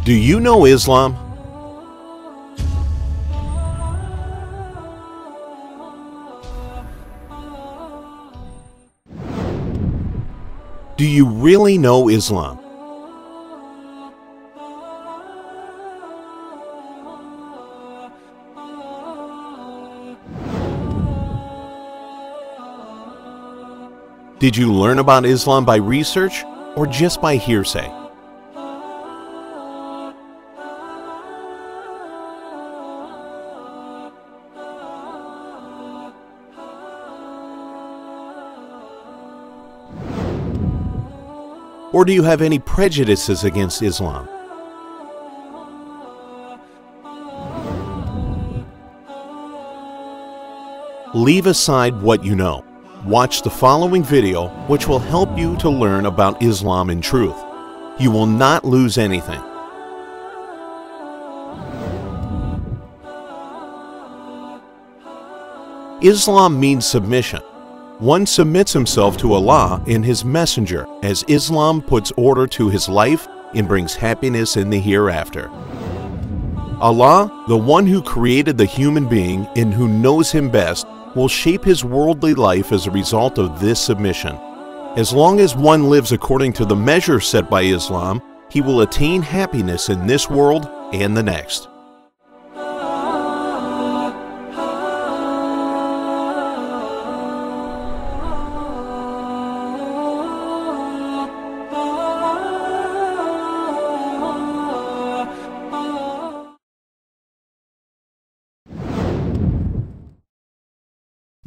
Do you know Islam? Do you really know Islam? Did you learn about Islam by research or just by hearsay? Or do you have any prejudices against Islam? Leave aside what you know. Watch the following video, which will help you to learn about Islam in truth. You will not lose anything. Islam means submission. One submits himself to Allah and His Messenger, as Islam puts order to his life and brings happiness in the hereafter. Allah, the one who created the human being and who knows him best, will shape his worldly life as a result of this submission. As long as one lives according to the measure set by Islam, he will attain happiness in this world and the next.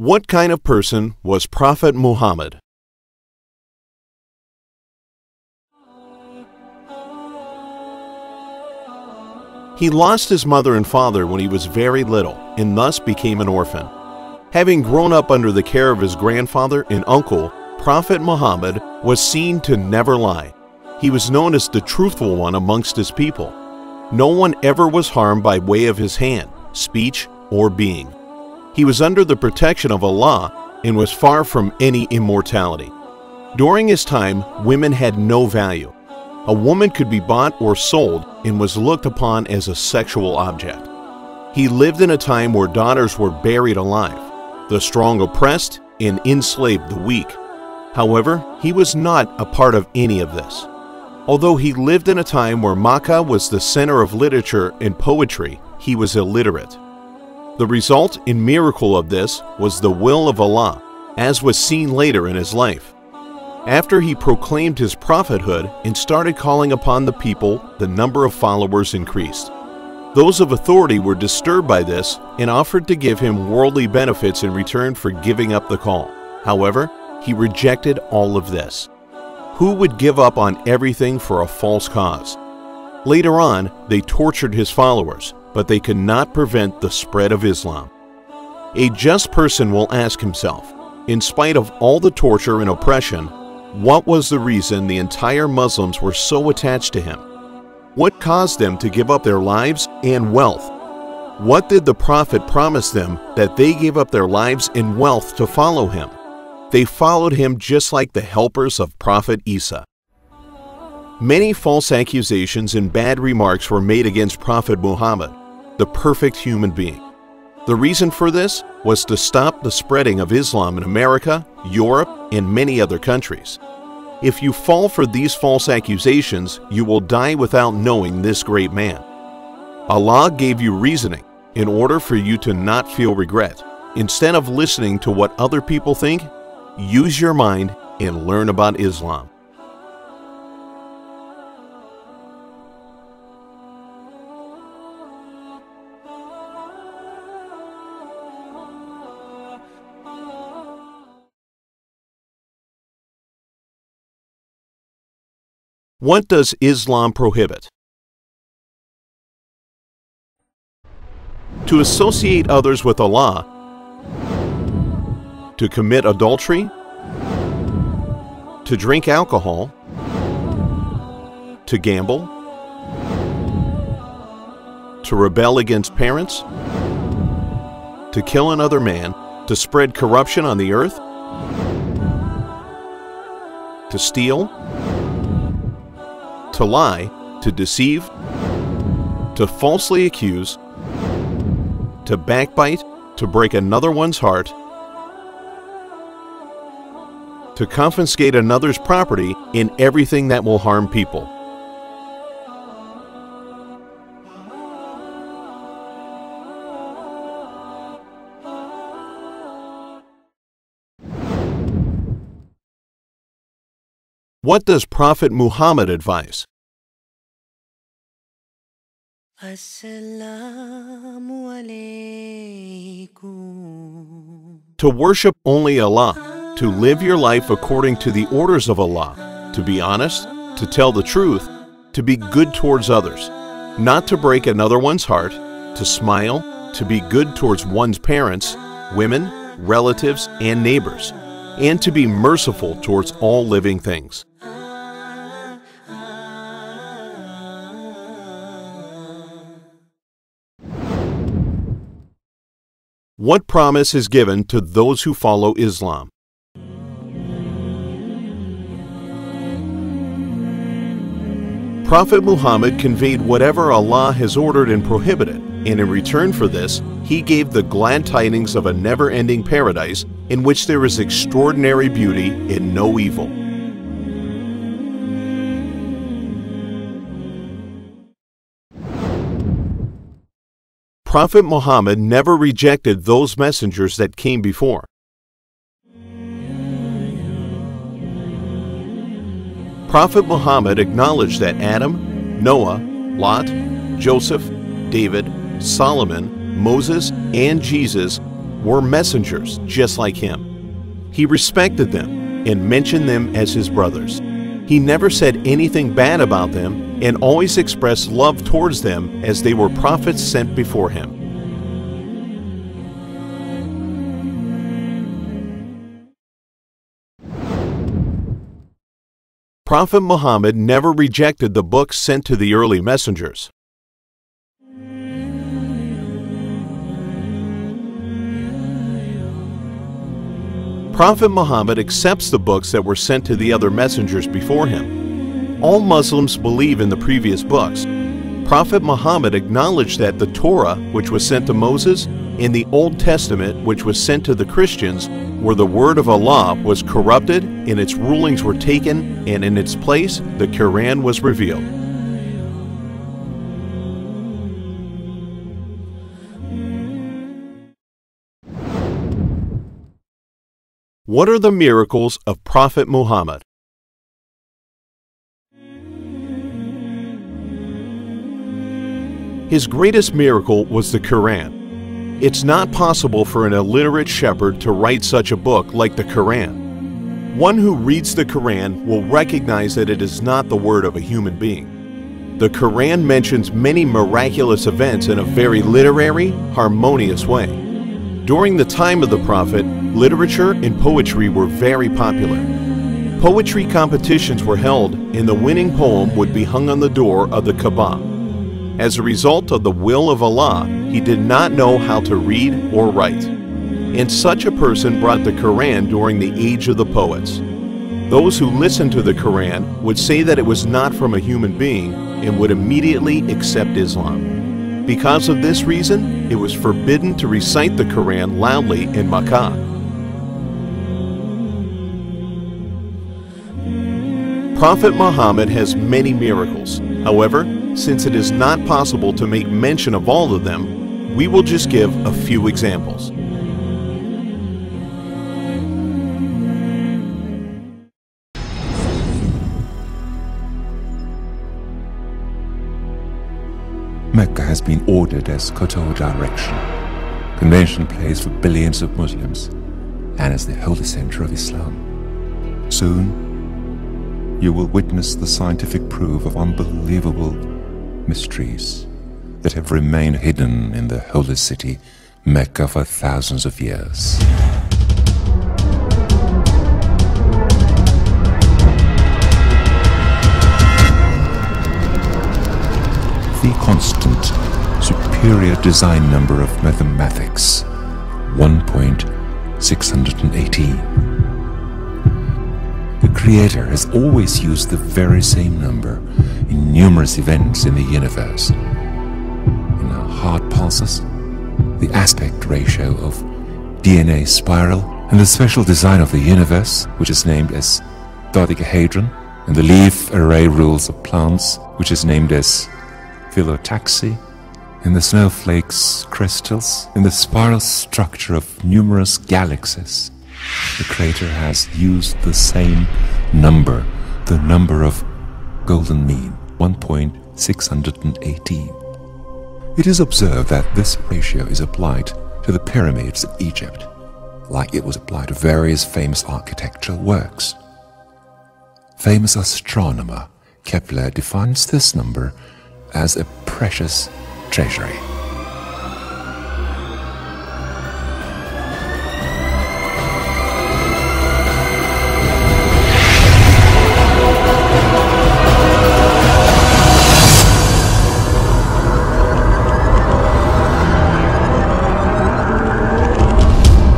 What kind of person was Prophet Muhammad? He lost his mother and father when he was very little and thus became an orphan. Having grown up under the care of his grandfather and uncle, Prophet Muhammad was seen to never lie. He was known as the truthful one amongst his people. No one ever was harmed by way of his hand, speech, or being. He was under the protection of Allah and was far from any immortality. During his time, women had no value. A woman could be bought or sold and was looked upon as a sexual object. He lived in a time where daughters were buried alive, the strong oppressed, and enslaved the weak. However, he was not a part of any of this. Although he lived in a time where Makkah was the center of literature and poetry, he was illiterate. The result and miracle of this was the will of Allah, as was seen later in his life. After he proclaimed his prophethood and started calling upon the people, the number of followers increased. Those of authority were disturbed by this and offered to give him worldly benefits in return for giving up the call. However, he rejected all of this. Who would give up on everything for a false cause? Later on, they tortured his followers, but they could not prevent the spread of Islam. A just person will ask himself, in spite of all the torture and oppression, what was the reason the entire Muslims were so attached to him? What caused them to give up their lives and wealth? What did the Prophet promise them that they gave up their lives and wealth to follow him? They followed him just like the helpers of Prophet Isa. Many false accusations and bad remarks were made against Prophet Muhammad, the perfect human being. The reason for this was to stop the spreading of Islam in America, Europe, and many other countries. If you fall for these false accusations, you will die without knowing this great man. Allah gave you reasoning in order for you to not feel regret. Instead of listening to what other people think, use your mind and learn about Islam. What does Islam prohibit? To associate others with Allah, to commit adultery, to drink alcohol, to gamble, to rebel against parents, to kill another man, to spread corruption on the earth, to steal, to lie, to deceive, to falsely accuse, to backbite, to break another one's heart, to confiscate another's property, in everything that will harm people. What does Prophet Muhammad advise? To worship only Allah, to live your life according to the orders of Allah, to be honest, to tell the truth, to be good towards others, not to break another one's heart, to smile, to be good towards one's parents, women, relatives, and neighbors, and to be merciful towards all living things. What promise is given to those who follow Islam? Prophet Muhammad conveyed whatever Allah has ordered and prohibited, and in return for this, he gave the glad tidings of a never-ending paradise in which there is extraordinary beauty and no evil. Prophet Muhammad never rejected those messengers that came before. Prophet Muhammad acknowledged that Adam, Noah, Lot, Joseph, David, Solomon, Moses, and Jesus were messengers just like him. He respected them and mentioned them as his brothers. He never said anything bad about them and always expressed love towards them as they were prophets sent before him. Prophet Muhammad never rejected the books sent to the early messengers. Prophet Muhammad accepts the books that were sent to the other messengers before him. All Muslims believe in the previous books. Prophet Muhammad acknowledged that the Torah, which was sent to Moses, and the Old Testament, which was sent to the Christians, where the word of Allah was corrupted and its rulings were taken, and in its place the Quran was revealed. What are the miracles of Prophet Muhammad? His greatest miracle was the Quran. It's not possible for an illiterate shepherd to write such a book like the Quran. One who reads the Quran will recognize that it is not the word of a human being. The Quran mentions many miraculous events in a very literary, harmonious way. During the time of the Prophet, literature and poetry were very popular. Poetry competitions were held, and the winning poem would be hung on the door of the Kaaba. As a result of the will of Allah, he did not know how to read or write. And such a person brought the Quran during the age of the poets. Those who listened to the Quran would say that it was not from a human being and would immediately accept Islam. Because of this reason, it was forbidden to recite the Quran loudly in Makkah. Prophet Muhammad has many miracles. However, since it is not possible to make mention of all of them, we will just give a few examples. Mecca has been ordered as Qibla direction, convention place for billions of Muslims, and as the holy center of Islam. Soon, you will witness the scientific proof of unbelievable mysteries that have remained hidden in the holy city, Mecca, for thousands of years. The constant, superior design number of mathematics, 1.618. The Creator has always used the very same number in numerous events in the universe. heart pulses, the aspect ratio of DNA spiral, and the special design of the universe, which is named as dodecahedron, and the leaf array rules of plants, which is named as phyllotaxy, in the snowflakes crystals, in the spiral structure of numerous galaxies. The creator has used the same number, the number of golden mean, 1.618. It is observed that this ratio is applied to the pyramids of Egypt, like it was applied to various famous architectural works. Famous astronomer Kepler defines this number as a precious treasury.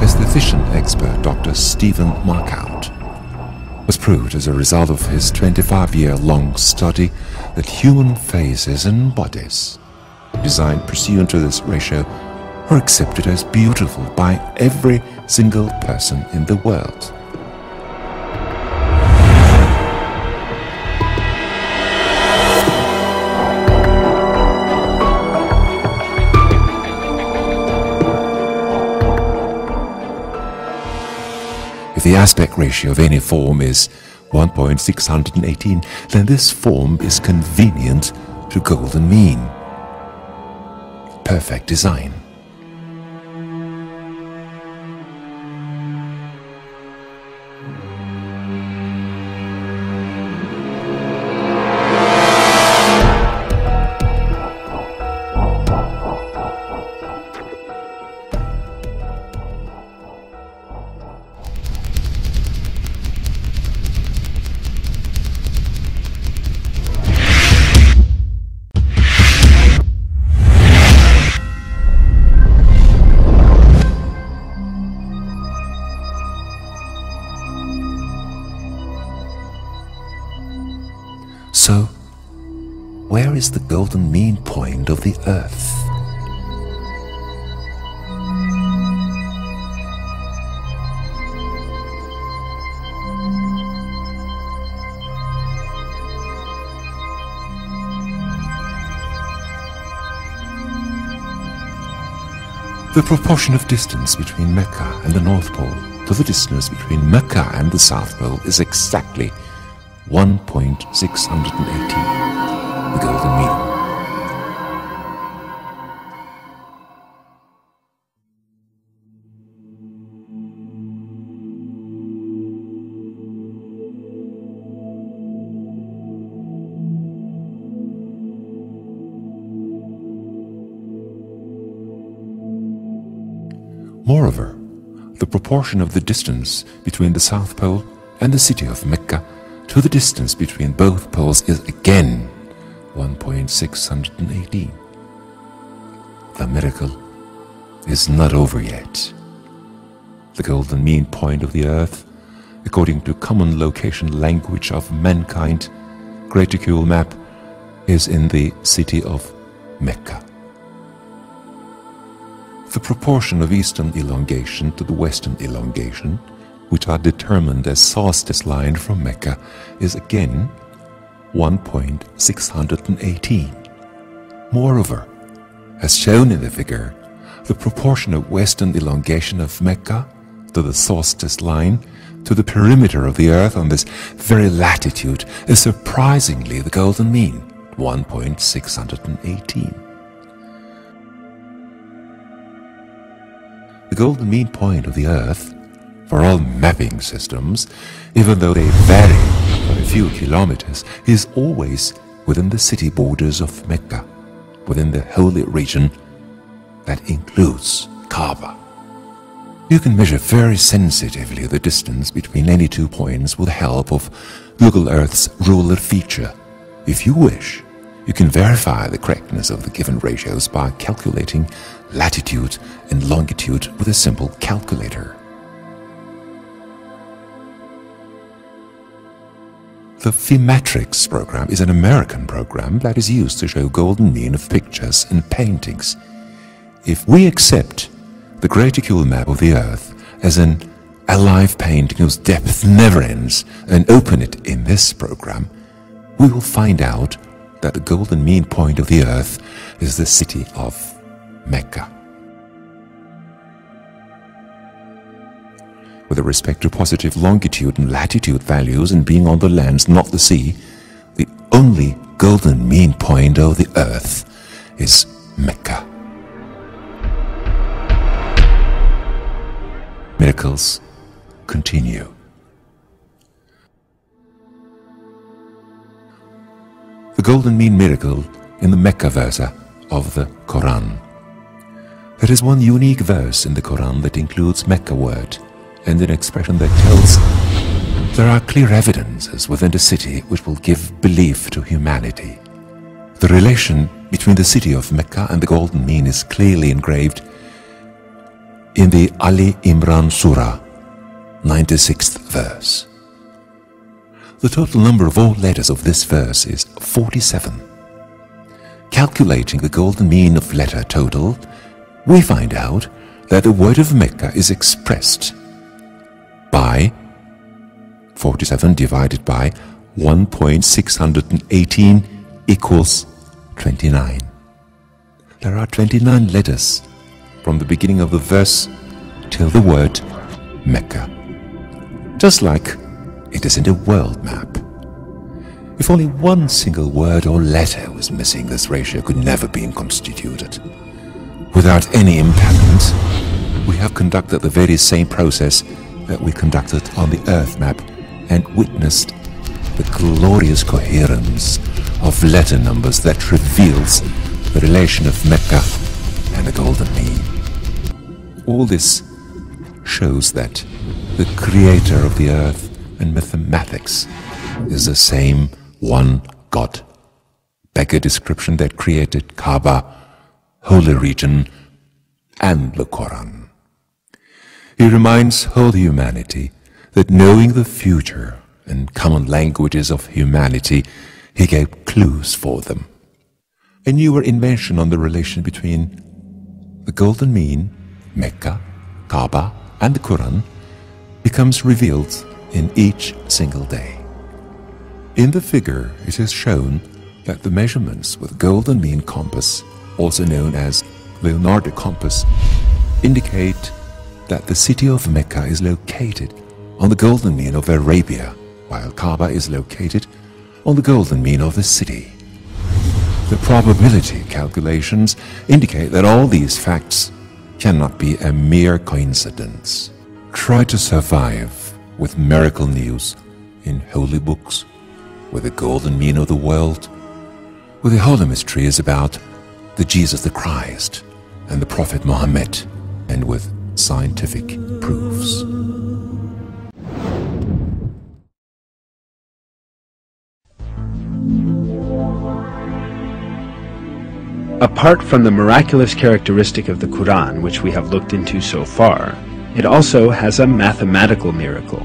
As the vision expert Dr. Stephen Markout was proved as a result of his 25-year-long study that human faces and bodies designed pursuant to this ratio are accepted as beautiful by every single person in the world. If the aspect ratio of any form is 1.618, then this form is convenient to golden mean. Perfect design. So, where is the golden mean point of the Earth? The proportion of distance between Mecca and the North Pole to the distance between Mecca and the South Pole is exactly 1.618, the golden mean. Moreover, the proportion of the distance between the South Pole and the city of Mecca to the distance between both poles is again 1.618. The miracle is not over yet. The golden mean point of the Earth, according to common location language of mankind, Greticule map, is in the city of Mecca. The proportion of eastern elongation to the western elongation, which are determined as solstice line from Mecca, is again 1.618. Moreover, as shown in the figure, the proportion of western elongation of Mecca to the solstice line to the perimeter of the Earth on this very latitude is surprisingly the golden mean, 1.618. The golden mean point of the Earth for all mapping systems, even though they vary by a few kilometers, is always within the city borders of Mecca, within the holy region that includes Kaaba. You can measure very sensitively the distance between any 2 points with the help of Google Earth's ruler feature. If you wish, you can verify the correctness of the given ratios by calculating latitude and longitude with a simple calculator. The Phimetrics program is an American program that is used to show golden mean of pictures and paintings If we accept the Great Reticule map of the Earth as an alive painting whose depth never ends and open it in this program, we will find out that the golden mean point of the Earth is the city of Mecca. With respect to positive longitude and latitude values and being on the lands, not the sea, the only golden mean point of the Earth is Mecca. Miracles continue. The golden mean miracle in the Mecca verse of the Quran. There is one unique verse in the Quran that includes Mecca word and an expression that tells there are clear evidences within the city which will give belief to humanity. The relation between the city of Mecca and the golden mean is clearly engraved in the Ali Imran Surah, 96th verse. The total number of all letters of this verse is 47. Calculating the golden mean of letter total, we find out that the word of Mecca is expressed by 47 divided by 1.618 equals 29. There are 29 letters from the beginning of the verse till the word Mecca. Just like it is in a world map. If only one single word or letter was missing, this ratio could never be constituted. Without any impediment, we have conducted the very same process that we conducted on the Earth map and witnessed the glorious coherence of letter numbers that reveals the relation of Mecca and the golden mean. All this shows that the creator of the earth and mathematics is the same one God. Becker description that created Kaaba, holy region, and the Quran. He reminds whole humanity that knowing the future and common languages of humanity, he gave clues for them. A newer invention on the relation between the golden mean, Mecca, Kaaba, and the Quran becomes revealed in each single day. In the figure, it is shown that the measurements with golden mean compass, also known as Leonardo compass, indicate that the city of Mecca is located on the golden mean of Arabia, while Kaaba is located on the golden mean of the city. The probability calculations indicate that all these facts cannot be a mere coincidence. Try to survive with miracle news in holy books, where the golden mean of the world, where the holy mystery is about the Jesus the Christ and the Prophet Muhammad, and with scientific proofs. Apart from the miraculous characteristic of the Quran, which we have looked into so far, it also has a mathematical miracle.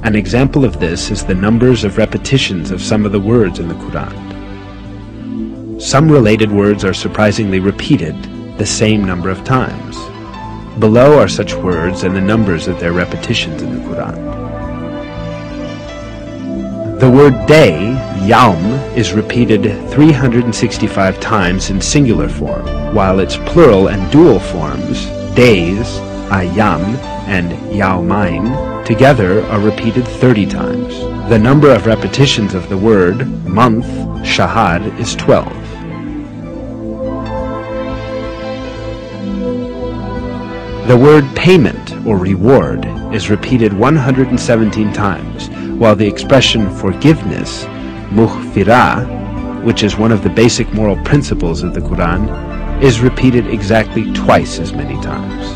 An example of this is the numbers of repetitions of some of the words in the Quran. Some related words are surprisingly repeated the same number of times. Below are such words and the numbers of their repetitions in the Quran. The word day, yaum, is repeated 365 times in singular form, while its plural and dual forms, days, ayam, and yaumain, together are repeated 30 times. The number of repetitions of the word month, shahar, is 12. The word payment or reward is repeated 117 times, while the expression forgiveness, mughfirah, which is one of the basic moral principles of the Quran, is repeated exactly twice as many times.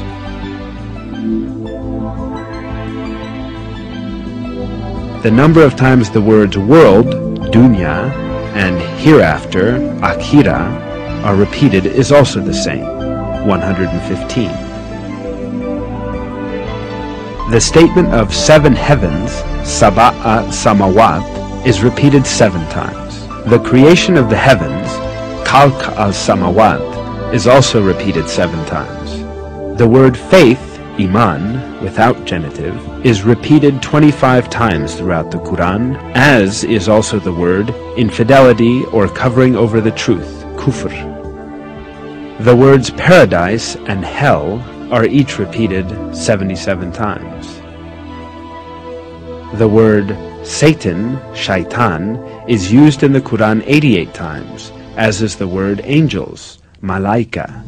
The number of times the words world, dunya, and hereafter, akhira, are repeated is also the same, 115. The statement of 7 heavens, Sab'a Samawat, is repeated 7 times. The creation of the heavens, Khalq al-Samawat, is also repeated 7 times. The word faith, iman, without genitive, is repeated 25 times throughout the Quran, as is also the word infidelity or covering over the truth, kufr. The words paradise and hell are each repeated 77 times. The word Satan, shaitan, is used in the Quran 88 times, as is the word angels, malaika.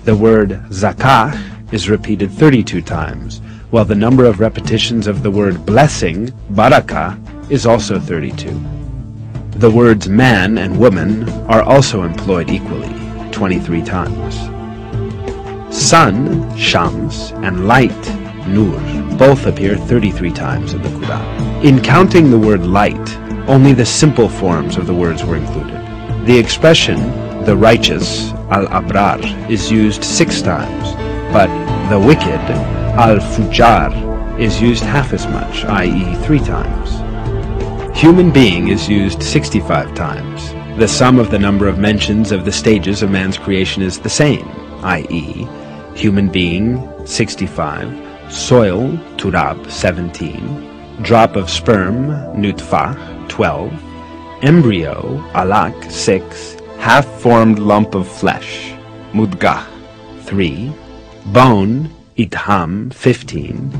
The word zakah is repeated 32 times, while the number of repetitions of the word blessing, barakah, is also 32. The words man and woman are also employed equally, 23 times. Sun, shams, and light, nur, both appear 33 times in the Quran. In counting the word light, only the simple forms of the words were included. The expression, the righteous, al-abrar, is used 6 times, but the wicked, al-fujar, is used half as much, i.e. 3 times. Human being is used 65 times. The sum of the number of mentions of the stages of man's creation is the same, i.e. human being, 65, soil, turab, 17, drop of sperm, nutfah, 12, embryo, alaq, 6, half-formed lump of flesh, mudgah, 3, bone, idham, 15,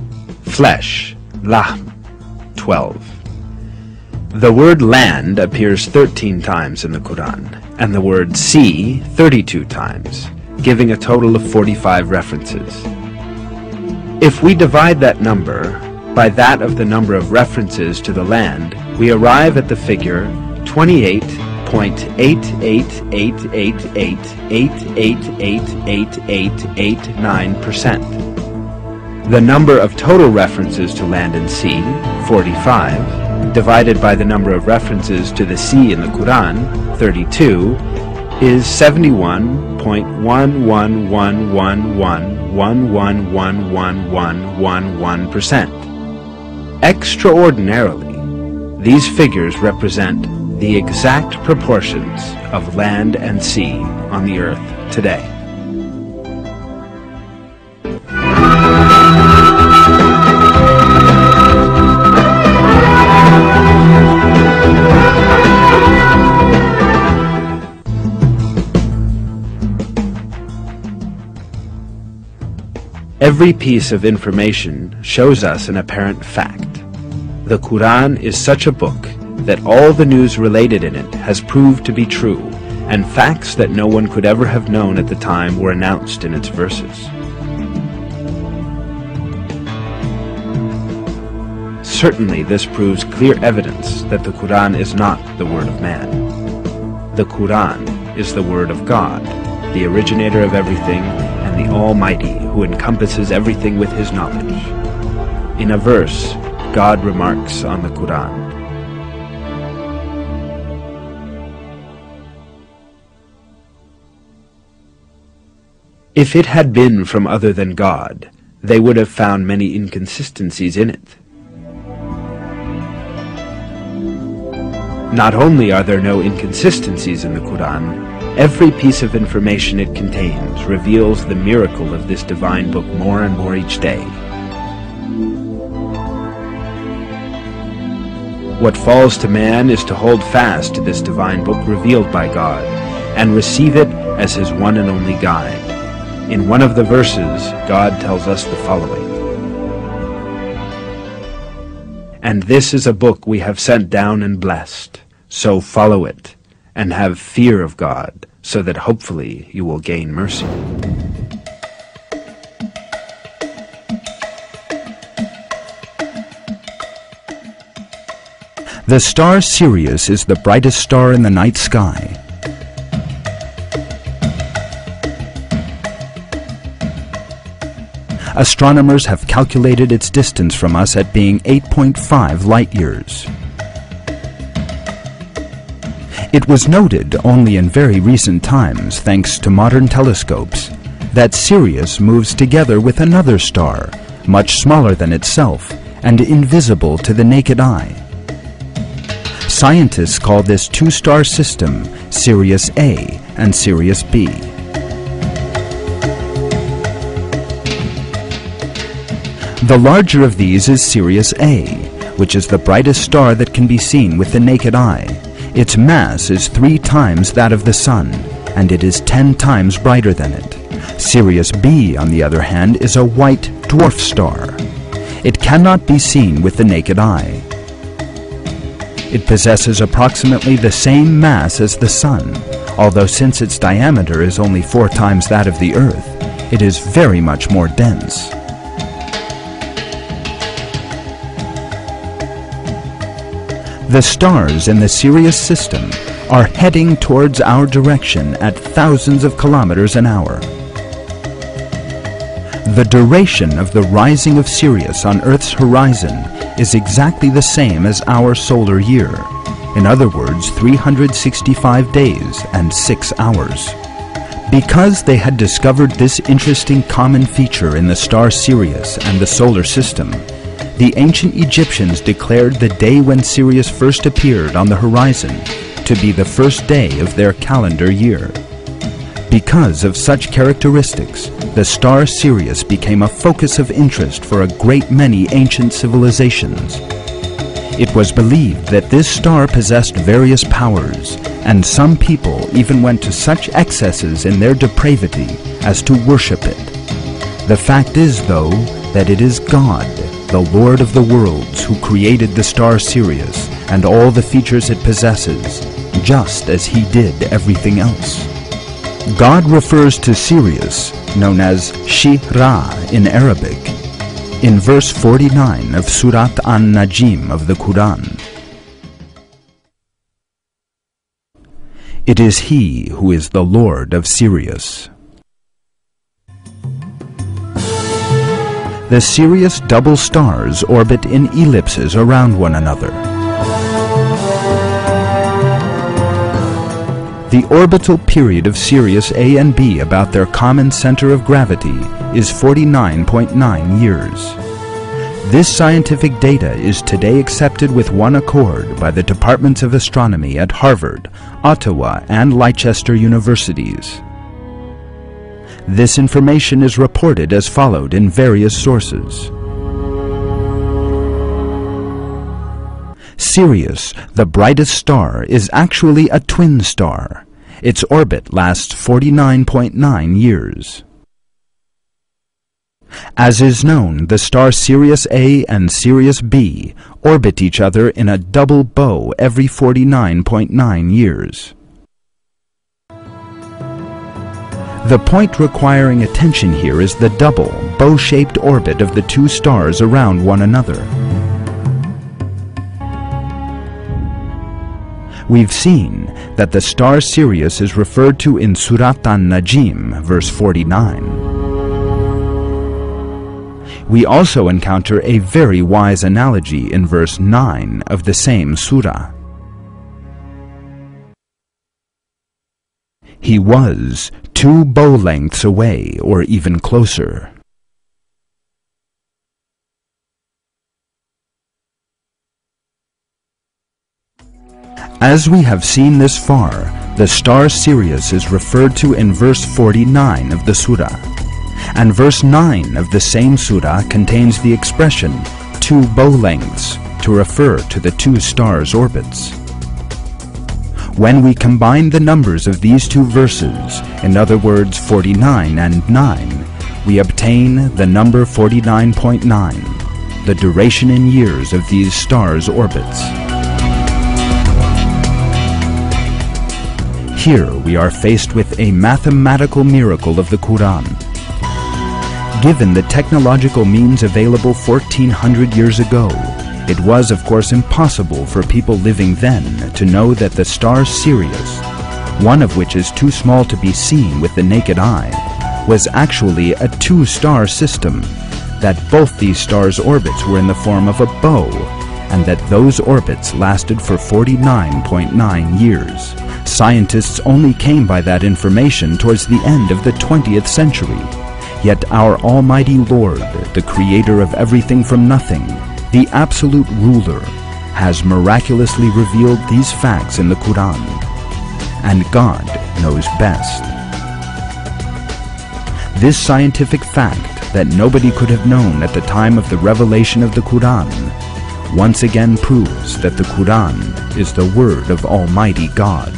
flesh, lahm, 12. The word land appears 13 times in the Quran, and the word sea 32 times, giving a total of 45 references. If we divide that number by that of the number of references to the land, we arrive at the figure 28.88888888889%. The number of total references to land and sea, 45, divided by the number of references to the sea in the Quran, 32, is 71.1111111111%. Extraordinarily, these figures represent the exact proportions of land and sea on the earth today. Every piece of information shows us an apparent fact. The Quran is such a book that all the news related in it has proved to be true, and facts that no one could ever have known at the time were announced in its verses. Certainly this proves clear evidence that the Quran is not the word of man. The Quran is the word of God, the originator of everything, and the Almighty, who encompasses everything with His knowledge. In a verse, God remarks on the Quran, "If it had been from other than God, they would have found many inconsistencies in it." Not only are there no inconsistencies in the Quran, every piece of information it contains reveals the miracle of this divine book more and more each day. What falls to man is to hold fast to this divine book revealed by God and receive it as his one and only guide. In one of the verses, God tells us the following, "And this is a book we have sent down and blessed, so follow it, and have fear of God, so that hopefully you will gain mercy." The star Sirius is the brightest star in the night sky. Astronomers have calculated its distance from us at being 8.5 light years. It was noted only in very recent times, thanks to modern telescopes, that Sirius moves together with another star, much smaller than itself and invisible to the naked eye. Scientists call this two-star system Sirius A and Sirius B. The larger of these is Sirius A, which is the brightest star that can be seen with the naked eye. Its mass is 3 times that of the Sun, and it is 10 times brighter than it. Sirius B, on the other hand, is a white dwarf star. It cannot be seen with the naked eye. It possesses approximately the same mass as the Sun, although since its diameter is only 4 times that of the Earth, it is very much more dense. The stars in the Sirius system are heading towards our direction at thousands of kilometers an hour. The duration of the rising of Sirius on Earth's horizon is exactly the same as our solar year. In other words, 365 days and 6 hours. Because they had discovered this interesting common feature in the star Sirius and the solar system, the ancient Egyptians declared the day when Sirius first appeared on the horizon to be the first day of their calendar year. Because of such characteristics, the star Sirius became a focus of interest for a great many ancient civilizations. It was believed that this star possessed various powers, and some people even went to such excesses in their depravity as to worship it. The fact is, though, that it is God, the Lord of the worlds, who created the star Sirius and all the features it possesses, just as he did everything else. God refers to Sirius, known as Shi-Ra in Arabic, in verse 49 of Surat An-Najm of the Quran. It is he who is the Lord of Sirius. The Sirius double stars orbit in ellipses around one another. The orbital period of Sirius A and B about their common center of gravity is 49.9 years. This scientific data is today accepted with one accord by the Departments of Astronomy at Harvard, Ottawa, and Leicester universities. This information is reported as followed in various sources. Sirius, the brightest star, is actually a twin star. Its orbit lasts 49.9 years. As is known, the star Sirius A and Sirius B orbit each other in a double bow every 49.9 years. The point requiring attention here is the double, bow-shaped orbit of the two stars around one another. We've seen that the star Sirius is referred to in Surat An-Najm, verse 49. We also encounter a very wise analogy in verse 9 of the same surah. He was 2 bow lengths away, or even closer. As we have seen this far, the star Sirius is referred to in verse 49 of the surah, and verse 9 of the same surah contains the expression 2 bow lengths to refer to the two stars' orbits. When we combine the numbers of these two verses, in other words 49 and 9, we obtain the number 49.9, the duration in years of these stars' orbits. Here we are faced with a mathematical miracle of the Quran. Given the technological means available 1400 years ago, it was of course impossible for people living then to know that the star Sirius, one of which is too small to be seen with the naked eye, was actually a 2-star system, that both these stars' orbits were in the form of a bow, and that those orbits lasted for 49.9 years. Scientists only came by that information towards the end of the 20th century. Yet our Almighty Lord, the Creator of everything from nothing, the absolute ruler, has miraculously revealed these facts in the Quran. And God knows best. This scientific fact that nobody could have known at the time of the revelation of the Quran, once again proves that the Quran is the word of Almighty God.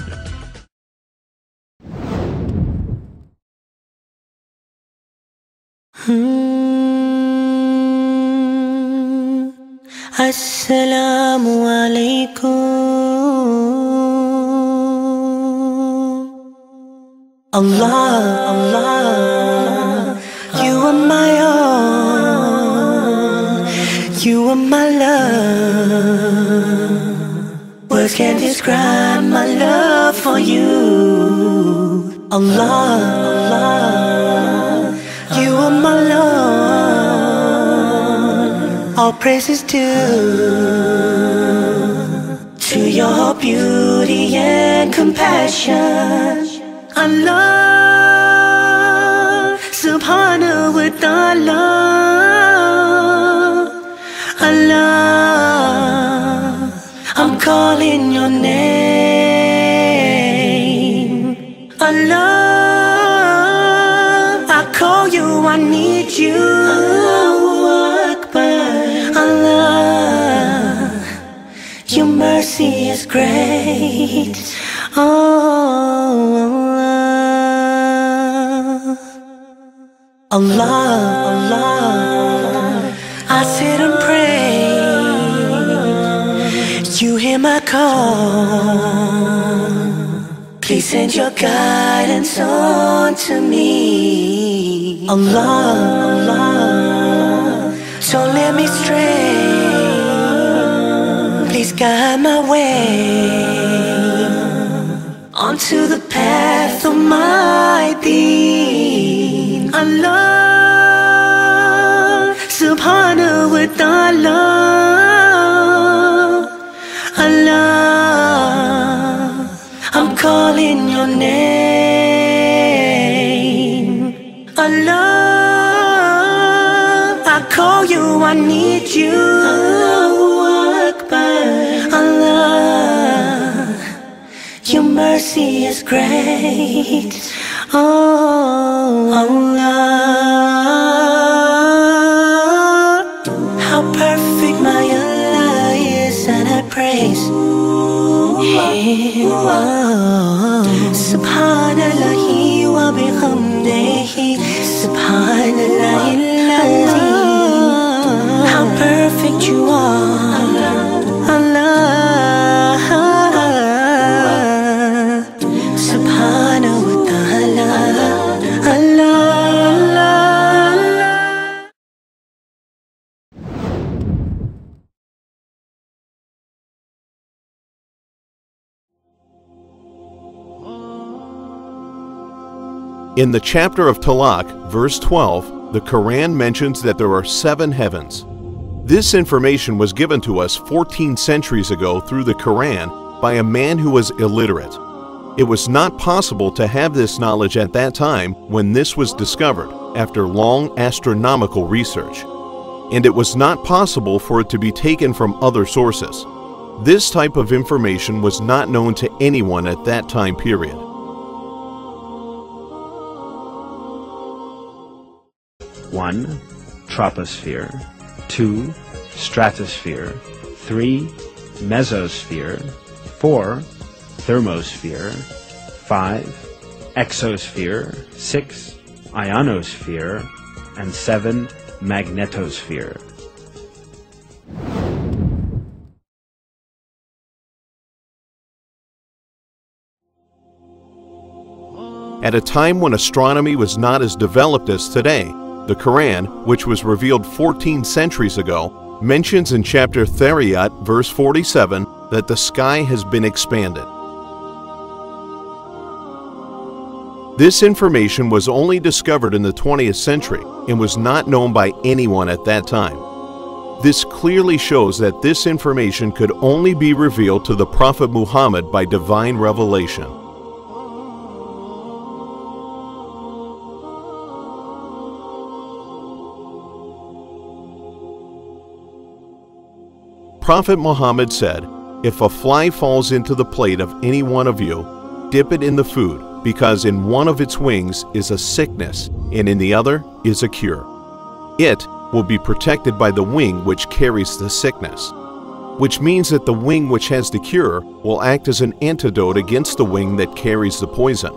Assalamu alaikum. Allah, Allah, you are my all, you are my love. Words can't describe my love for you. Allah, Allah, you are my Lord. All praises due to your beauty and compassion. Allah, subhanahu wa ta'ala. Allah, I'm calling your name. Allah, I call you, I need you. Allahu Akbar. Allah, your mercy is great. Oh, Allah, Allah, I sit and pray. You hear my call. Please send your guidance on to me. Allah, Allah, don't let me stray. Please guide my way onto the path of my deen. Allah, subhanahu wa ta'ala. Allah, I'm calling your name. Allah, I call you, I need you. Allahu Akbar. Allah, your mercy is great. Oh, Allah, how perfect my Allah is, and I praise Him. Subhanallahi wa bihamdihi, Subhanallahil azim. How perfect you are, Allah, Subhanahu wa ta'ala. Allah, In the chapter of Talaq, verse 12, the Quran mentions that there are 7 heavens. This information was given to us 14 centuries ago through the Quran by a man who was illiterate. It was not possible to have this knowledge at that time when this was discovered after long astronomical research. And it was not possible for it to be taken from other sources. This type of information was not known to anyone at that time period. 1. Troposphere. 2. Stratosphere. 3. Mesosphere. 4. Thermosphere. 5. Exosphere. 6. Ionosphere. And 7. Magnetosphere. At a time when astronomy was not as developed as today, the Quran, which was revealed 14 centuries ago, mentions in chapter Thariyat, verse 47, that the sky has been expanded. This information was only discovered in the 20th century and was not known by anyone at that time. This clearly shows that this information could only be revealed to the Prophet Muhammad by divine revelation. Prophet Muhammad said, "If a fly falls into the plate of any one of you, dip it in the food, because in one of its wings is a sickness, and in the other is a cure." it will be protected by the wing which carries the sickness, which means that the wing which has the cure will act as an antidote against the wing that carries the poison.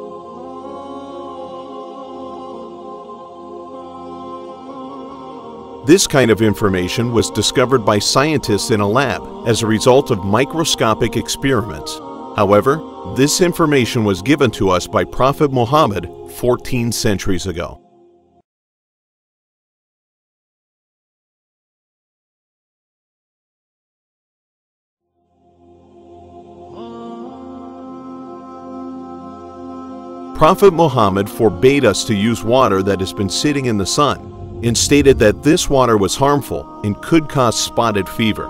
This kind of information was discovered by scientists in a lab as a result of microscopic experiments. However, this information was given to us by Prophet Muhammad 14 centuries ago. Prophet Muhammad forbade us to use water that has been sitting in the sun and stated that this water was harmful and could cause spotted fever.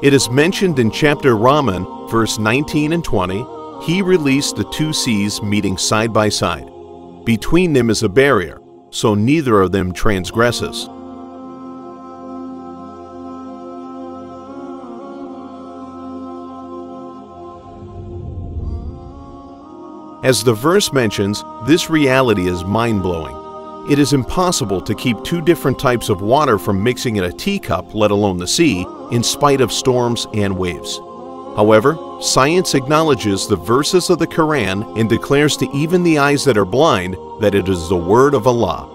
It is mentioned in chapter Rahman, verse 19 and 20, He released the two seas meeting side by side. Between them is a barrier, so neither of them transgresses. As the verse mentions, this reality is mind-blowing. It is impossible to keep two different types of water from mixing in a teacup, let alone the sea, in spite of storms and waves. However, science acknowledges the verses of the Quran and declares to even the eyes that are blind that it is the word of Allah.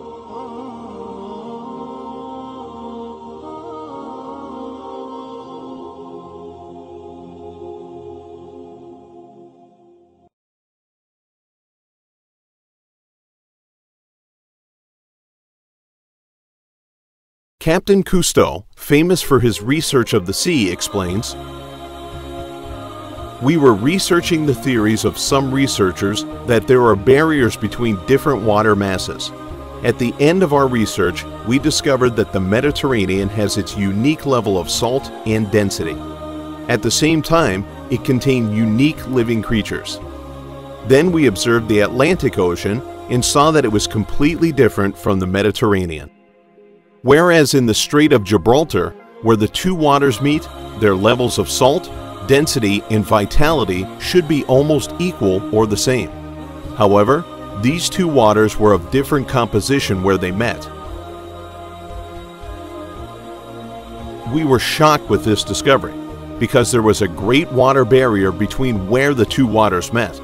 Captain Cousteau, famous for his research of the sea, explains, "We were researching the theories of some researchers that there are barriers between different water masses. At the end of our research, we discovered that the Mediterranean has its unique level of salt and density. At the same time, it contained unique living creatures. Then we observed the Atlantic Ocean and saw that it was completely different from the Mediterranean. Whereas in the Strait of Gibraltar, where the two waters meet, their levels of salt, density, and vitality should be almost equal or the same. However, these two waters were of different composition where they met. We were shocked with this discovery, because there was a great water barrier between where the two waters met.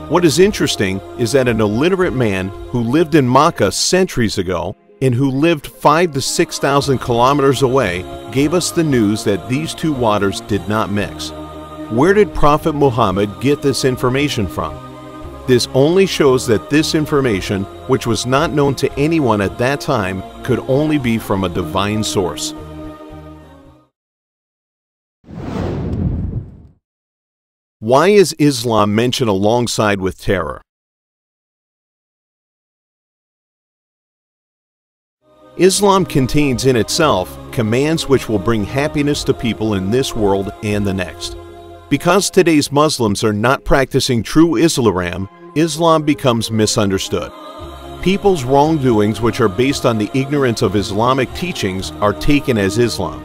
What is interesting is that an illiterate man who lived in Makkah centuries ago and who lived 5,000 to 6,000 kilometers away gave us the news that these two waters did not mix. Where did Prophet Muhammad get this information from? This only shows that this information, which was not known to anyone at that time, could only be from a divine source." Why is Islam mentioned alongside with terror? Islam contains in itself commands which will bring happiness to people in this world and the next. Because today's Muslims are not practicing true Islam, Islam becomes misunderstood. People's wrongdoings which are based on the ignorance of Islamic teachings are taken as Islam.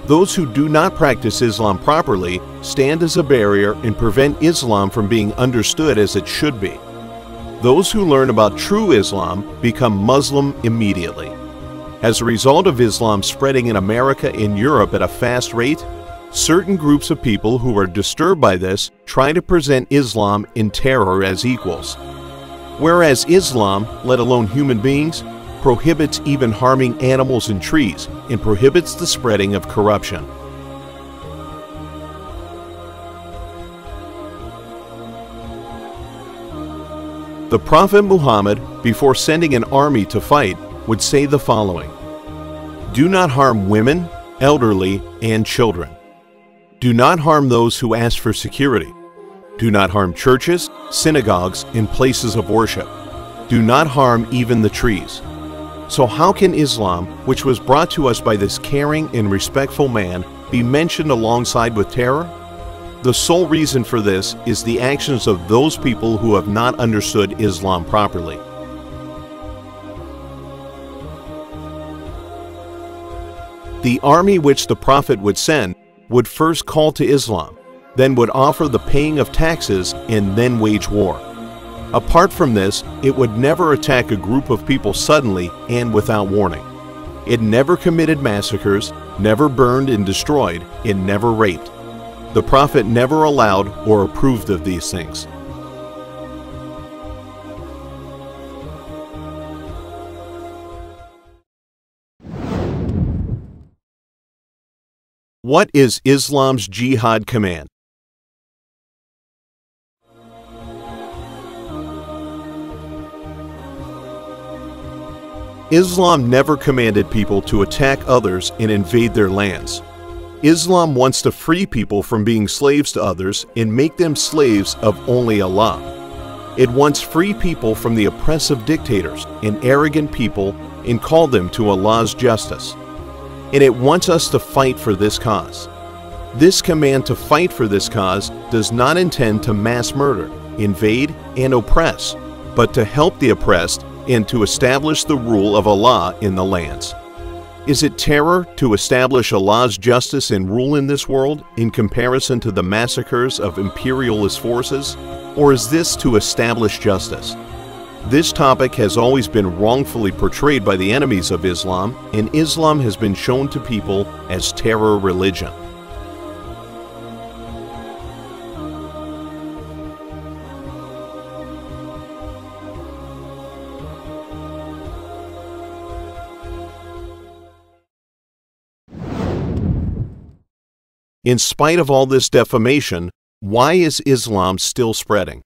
Those who do not practice Islam properly stand as a barrier and prevent Islam from being understood as it should be. Those who learn about true Islam become Muslim immediately. As a result of Islam spreading in America and Europe at a fast rate, certain groups of people who are disturbed by this try to present Islam and terror as equals. Whereas Islam, let alone human beings, prohibits even harming animals and trees and prohibits the spreading of corruption. The Prophet Muhammad, before sending an army to fight, would say the following: "Do not harm women, elderly, and children. Do not harm those who ask for security. Do not harm churches, synagogues, and places of worship. Do not harm even the trees." So how can Islam, which was brought to us by this caring and respectful man, be mentioned alongside with terror? The sole reason for this is the actions of those people who have not understood Islam properly. The army which the Prophet would send would first call to Islam, then would offer the paying of taxes, and then wage war. Apart from this, it would never attack a group of people suddenly and without warning. It never committed massacres, never burned and destroyed, and never raped. The Prophet never allowed or approved of these things. What is Islam's jihad command? Islam never commanded people to attack others and invade their lands. Islam wants to free people from being slaves to others and make them slaves of only Allah. It wants free people from the oppressive dictators and arrogant people and call them to Allah's justice. And it wants us to fight for this cause. This command to fight for this cause does not intend to mass murder, invade, and oppress, but to help the oppressed and to establish the rule of Allah in the lands. Is it terror to establish Allah's justice and rule in this world in comparison to the massacres of imperialist forces, or is this to establish justice? This topic has always been wrongfully portrayed by the enemies of Islam, and Islam has been shown to people as terror religion. In spite of all this defamation, why is Islam still spreading?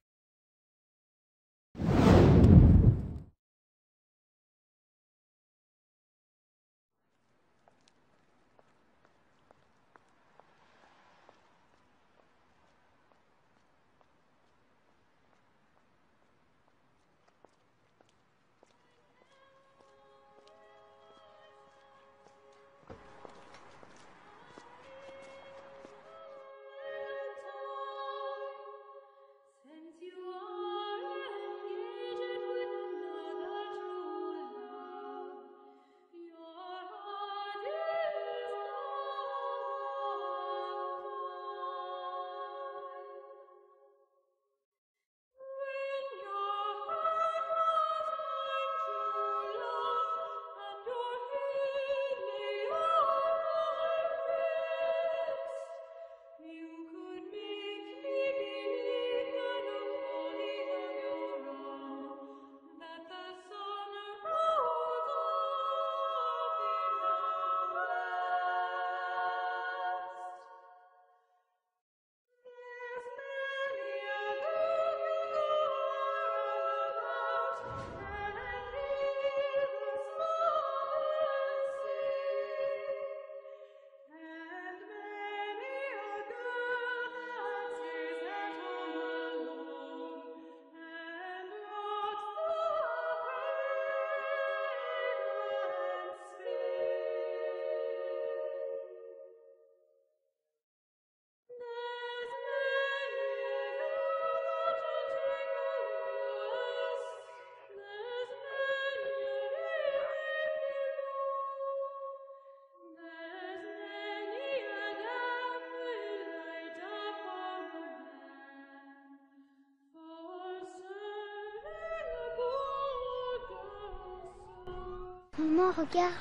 Maman, regarde.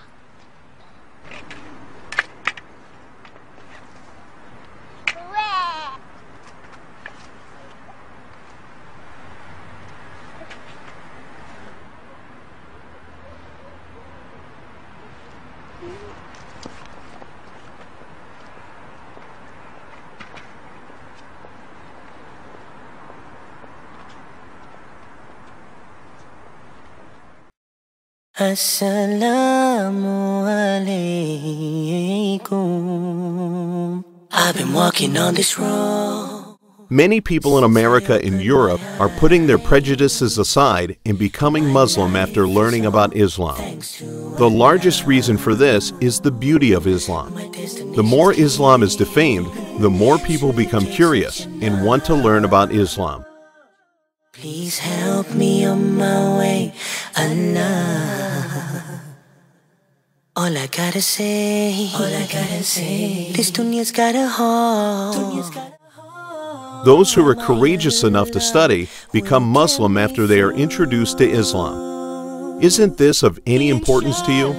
Assalamu alaikum. I've been walking on this road. Many people in America and Europe are putting their prejudices aside and becoming Muslim after learning about Islam. The largest reason for this is the beauty of Islam. The more Islam is defamed, the more people become curious and want to learn about Islam. Please help me on my way, Allah. All I gotta say, this dunya's got a home. Those who are courageous enough to study become Muslim after they are introduced to Islam. Isn't this of any importance to you?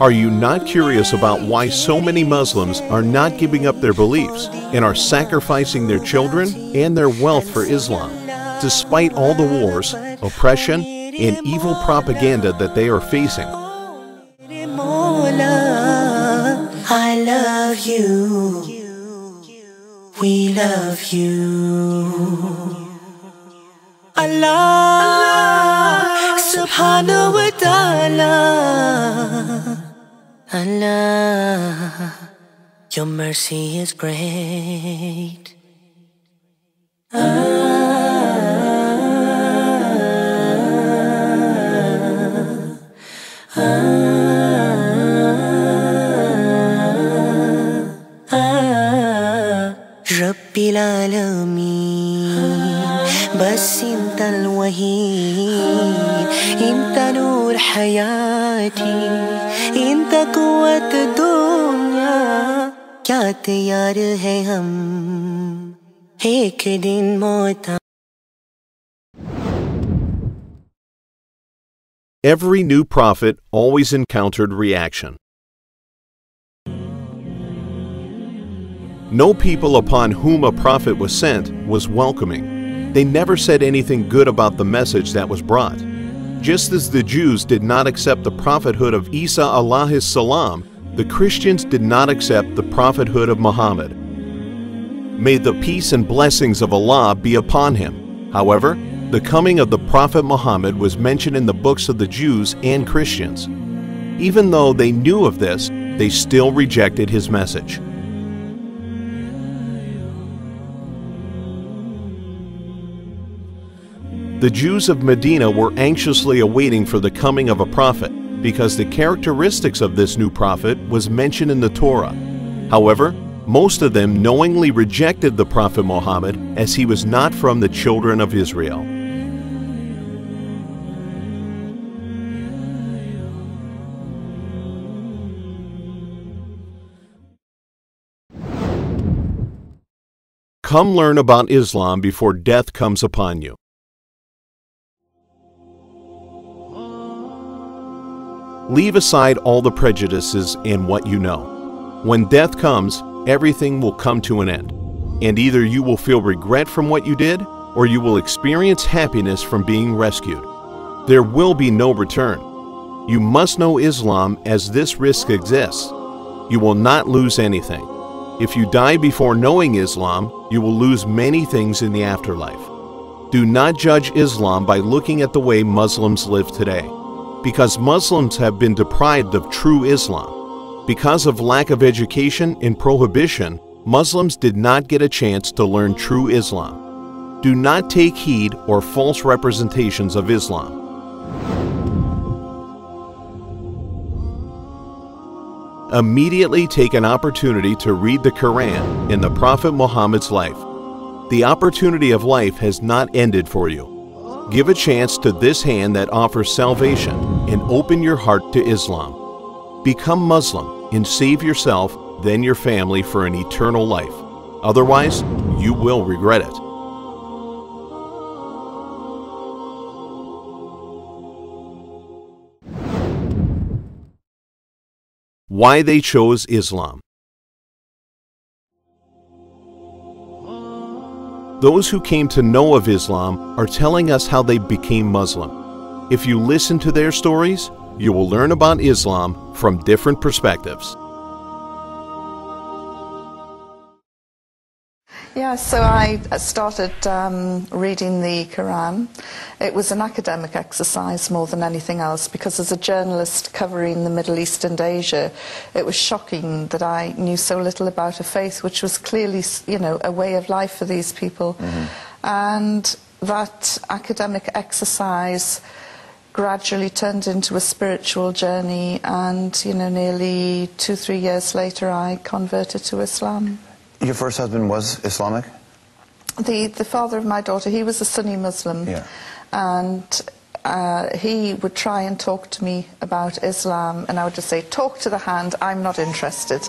Are you not curious about why so many Muslims are not giving up their beliefs and are sacrificing their children and their wealth for Islam, despite all the wars, oppression, and evil propaganda that they are facing? I love you. We love you. Allah subhanahu wa ta'ala. Allah, your mercy is great. Rabbil Alameen, bas intal waheed, inta noor hayati, inta quwwat dunya, kya tayar hai hum, ek din maut. Every new prophet always encountered reaction. No people upon whom a prophet was sent was welcoming. They never said anything good about the message that was brought. Just as the Jews did not accept the prophethood of Isa alayhi salam, the Christians did not accept the prophethood of Muhammad. May the peace and blessings of Allah be upon him. However, the coming of the Prophet Muhammad was mentioned in the books of the Jews and Christians. Even though they knew of this, they still rejected his message. The Jews of Medina were anxiously awaiting for the coming of a prophet because the characteristics of this new prophet was mentioned in the Torah. However, most of them knowingly rejected the Prophet Muhammad as he was not from the children of Israel. Come learn about Islam before death comes upon you. Leave aside all the prejudices and what you know. When death comes, everything will come to an end, and either you will feel regret from what you did, or you will experience happiness from being rescued. There will be no return. You must know Islam as this risk exists. You will not lose anything. If you die before knowing Islam, you will lose many things in the afterlife. Do not judge Islam by looking at the way Muslims live today, because Muslims have been deprived of true Islam. Because of lack of education and prohibition, Muslims did not get a chance to learn true Islam. Do not take heed or false representations of Islam. Immediately take an opportunity to read the Quran in the Prophet Muhammad's life. The opportunity of life has not ended for you. Give a chance to this hand that offers salvation and open your heart to Islam. Become Muslim and save yourself, then your family for an eternal life. Otherwise, you will regret it. Why they chose Islam. Those who came to know of Islam are telling us how they became Muslim. If you listen to their stories, you will learn about Islam from different perspectives. Yeah, so I started reading the Quran. It was an academic exercise more than anything else, because as a journalist covering the Middle East and Asia, it was shocking that I knew so little about a faith which was clearly, you know, a way of life for these people. And that academic exercise gradually turned into a spiritual journey, and, you know, nearly 2-3 years later I converted to Islam. Your first husband was Islamic? The father of my daughter, he was a Sunni Muslim. Yeah. And he would try and talk to me about Islam, and I would just say, talk to the hand, I'm not interested.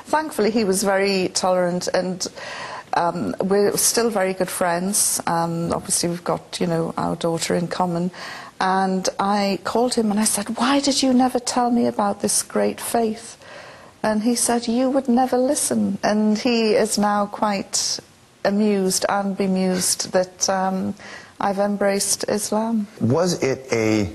Thankfully, he was very tolerant, and we're still very good friends. Obviously, we've got, you know, our daughter in common. And I called him and I said, why did you never tell me about this great faith? And he said, you would never listen. And he is now quite amused and bemused that I've embraced Islam. Was it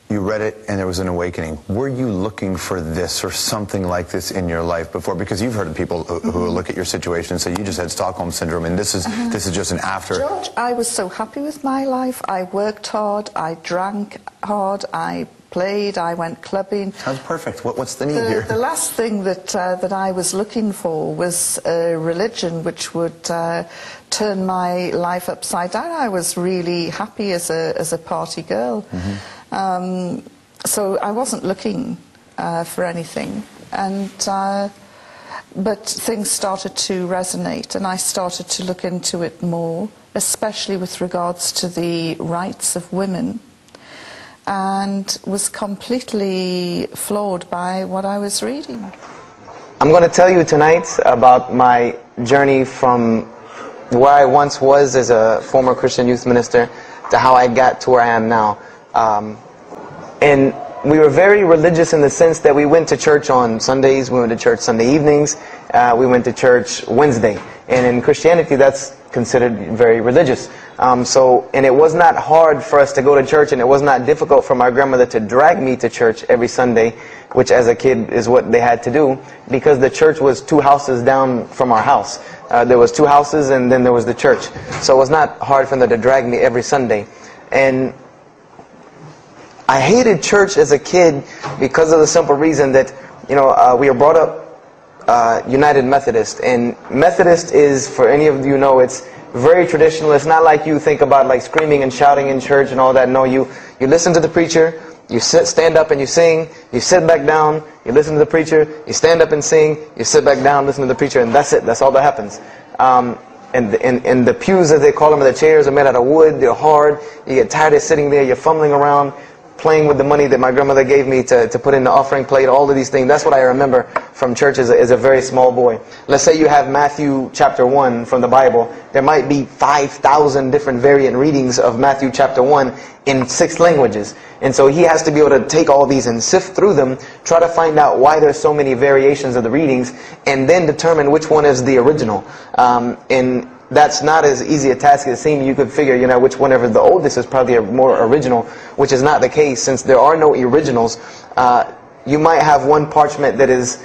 you read it and there was an awakening? Were you looking for this or something like this in your life before? Because you've heard of people who look at your situation and say, you just had Stockholm Syndrome, and this is just an after. George, I was so happy with my life. I worked hard, I drank hard, I played, I went clubbing. Sounds perfect. What's the need here? The last thing that I was looking for was a religion which would turn my life upside down. I was really happy as a party girl. So I wasn't looking for anything, and but things started to resonate, and I started to look into it more, especially with regards to the rights of women, and was completely floored by what I was reading. I'm going to tell you tonight about my journey from where I once was as a former Christian youth minister to how I got to where I am now. And we were very religious in the sense that we went to church on Sundays, we went to church Sunday evenings, we went to church Wednesday. And in Christianity, that's considered very religious. And it was not hard for us to go to church, and it was not difficult for my grandmother to drag me to church every Sunday, which as a kid is what they had to do, because the church was 2 houses down from our house. There was 2 houses, and then there was the church. So it was not hard for them to drag me every Sunday. And I hated church as a kid because of the simple reason that, you know, we were brought up United Methodist, and Methodist is, for any of you know, it's very traditional. It's not like you think about like screaming and shouting in church and all that. No, you listen to the preacher, you stand up and you sing, you sit back down, you listen to the preacher, you stand up and sing, you sit back down, listen to the preacher, and that's it. That's all that happens. And the pews, as they call them, the chairs are made out of wood, they're hard, you get tired of sitting there, you're fumbling around, playing with the money that my grandmother gave me to put in the offering plate, all of these things. That's what I remember from church as a very small boy. Let's say you have Matthew chapter 1 from the Bible. There might be 5,000 different variant readings of Matthew chapter 1 in 6 languages. And so he has to be able to take all these and sift through them, try to find out why there's so many variations of the readings, and then determine which one is the original. And that's not as easy a task as it seems. You could figure, you know, which whenever the oldest is probably a more original, which is not the case. Since there are no originals, you might have one parchment that is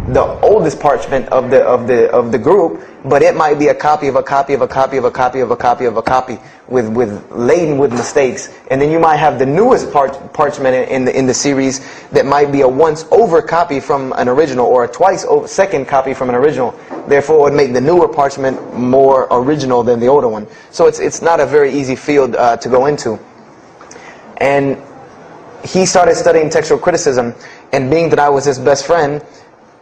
the oldest parchment of the group, but it might be a copy of a copy of a copy of a copy of a copy of a copy with laden with mistakes. And then you might have the newest parchment in the series that might be a once over copy from an original, or a twice over second copy from an original. Therefore, it would make the newer parchment more original than the older one. So it's not a very easy field to go into. And he started studying textual criticism, and being that I was his best friend,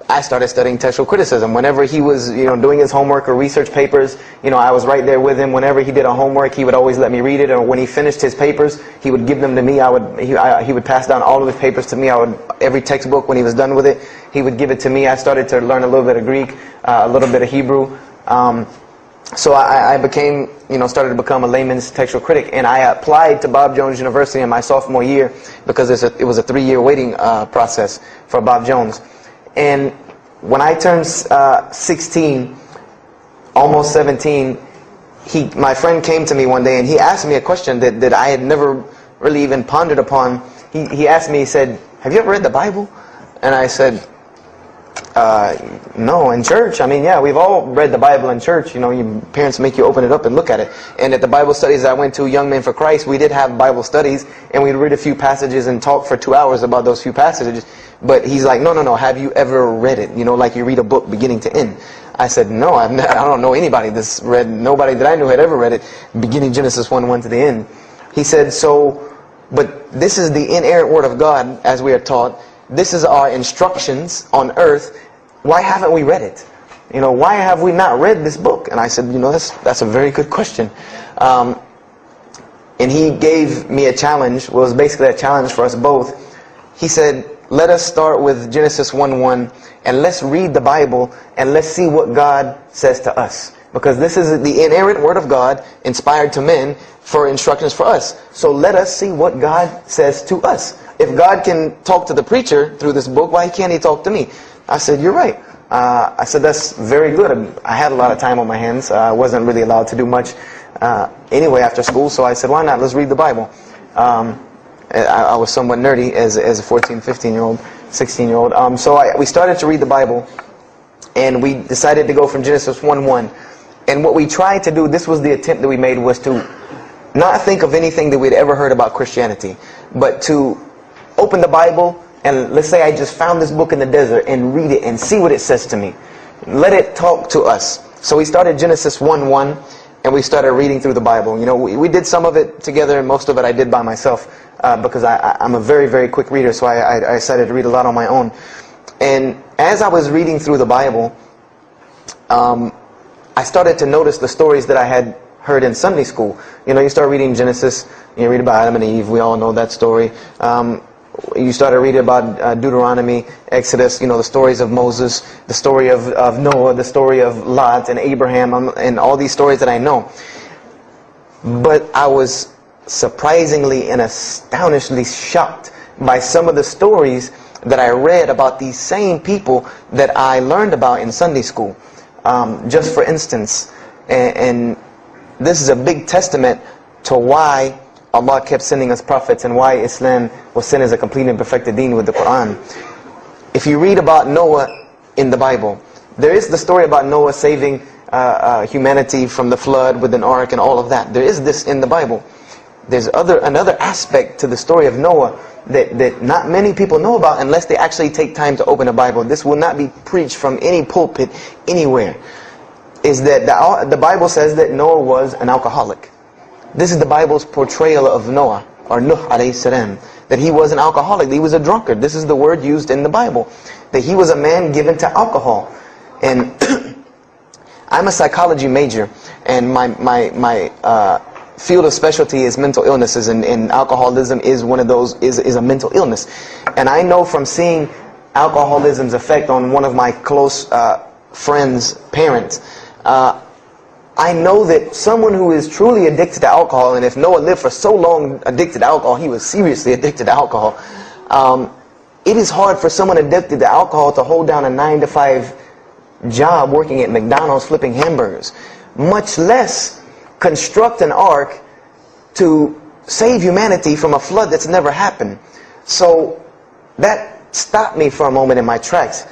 I started studying textual criticism. Whenever he was, you know, doing his homework or research papers, you know, I was right there with him. Whenever he did a homework, he would always let me read it. Or when he finished his papers, he would give them to me. He would pass down all of his papers to me. Every textbook, when he was done with it, he would give it to me. I started to learn a little bit of Greek, a little bit of Hebrew. So I became, you know, started to become a layman's textual critic, and I applied to Bob Jones University in my sophomore year because it was a 3-year waiting process for Bob Jones. And when I turned 16, almost 17, my friend came to me one day and he asked me a question that I had never really even pondered upon. He asked me, he said, "Have you ever read the Bible?" And I said, no, in church. I mean, yeah, we've all read the Bible in church. You know, your parents make you open it up and look at it. And at the Bible studies I went to, Young Men for Christ, we did have Bible studies, and we'd read a few passages and talk for 2 hours about those few passages. But he's like, no, have you ever read it? You know, like you read a book beginning to end. I said, no, I don't know anybody that's read, nobody that I knew had ever read it, beginning Genesis 1 to the end. He said, but this is the inerrant word of God, as we are taught. This is our instructions on earth. Why haven't we read it? You know, why have we not read this book? And I said, you know, that's a very good question. and he gave me a challenge. Well, it was basically a challenge for us both. He said, let us start with Genesis 1:1 and let's read the Bible and let's see what God says to us. Because this is the inerrant word of God, inspired to men for instructions for us. So let us see what God says to us. If God can talk to the preacher through this book, why can't he talk to me? I said, you're right. I said, that's very good. I had a lot of time on my hands. I wasn't really allowed to do much anyway after school. So I said, why not? Let's read the Bible. I was somewhat nerdy as a 14, 15-year-old, 16-year-old. So we started to read the Bible, and we decided to go from Genesis 1:1. And what we tried to do, this was the attempt that we made, was to not think of anything that we'd ever heard about Christianity, but to open the Bible, and let's say I just found this book in the desert, and read it and see what it says to me. Let it talk to us. So we started Genesis 1:1, and we started reading through the Bible. You know, we did some of it together, and most of it I did by myself, because I'm a very, very quick reader, so I decided to read a lot on my own. And as I was reading through the Bible, I started to notice the stories that I had heard in Sunday school. You know, you start reading Genesis, you read about Adam and Eve, we all know that story. You started reading about Deuteronomy, Exodus, you know, the stories of Moses, the story of Noah, the story of Lot and Abraham, and all these stories that I know. But I was surprisingly and astonishingly shocked by some of the stories that I read about these same people that I learned about in Sunday school. Just for instance, and this is a big testament to why Allah kept sending us prophets and why Islam was sent as a complete and perfected deen with the Quran. If you read about Noah in the Bible, there is the story about Noah saving humanity from the flood with an ark and all of that. There is this in the Bible. There's another aspect to the story of Noah that not many people know about unless they actually take time to open a Bible. This will not be preached from any pulpit anywhere. Is that the Bible says that Noah was an alcoholic. This is the Bible's portrayal of Noah, or Nuh alayhi salam, that he was an alcoholic, he was a drunkard. This is the word used in the Bible, that he was a man given to alcohol. And I'm a psychology major, and my field of specialty is mental illnesses, and alcoholism is one of those, is a mental illness. And I know from seeing alcoholism's effect on one of my close friends' parents, I know that someone who is truly addicted to alcohol, and if Noah lived for so long addicted to alcohol, he was seriously addicted to alcohol. It is hard for someone addicted to alcohol to hold down a 9-to-5 job working at McDonald's flipping hamburgers, much less construct an ark to save humanity from a flood that's never happened. So that stopped me for a moment in my tracks,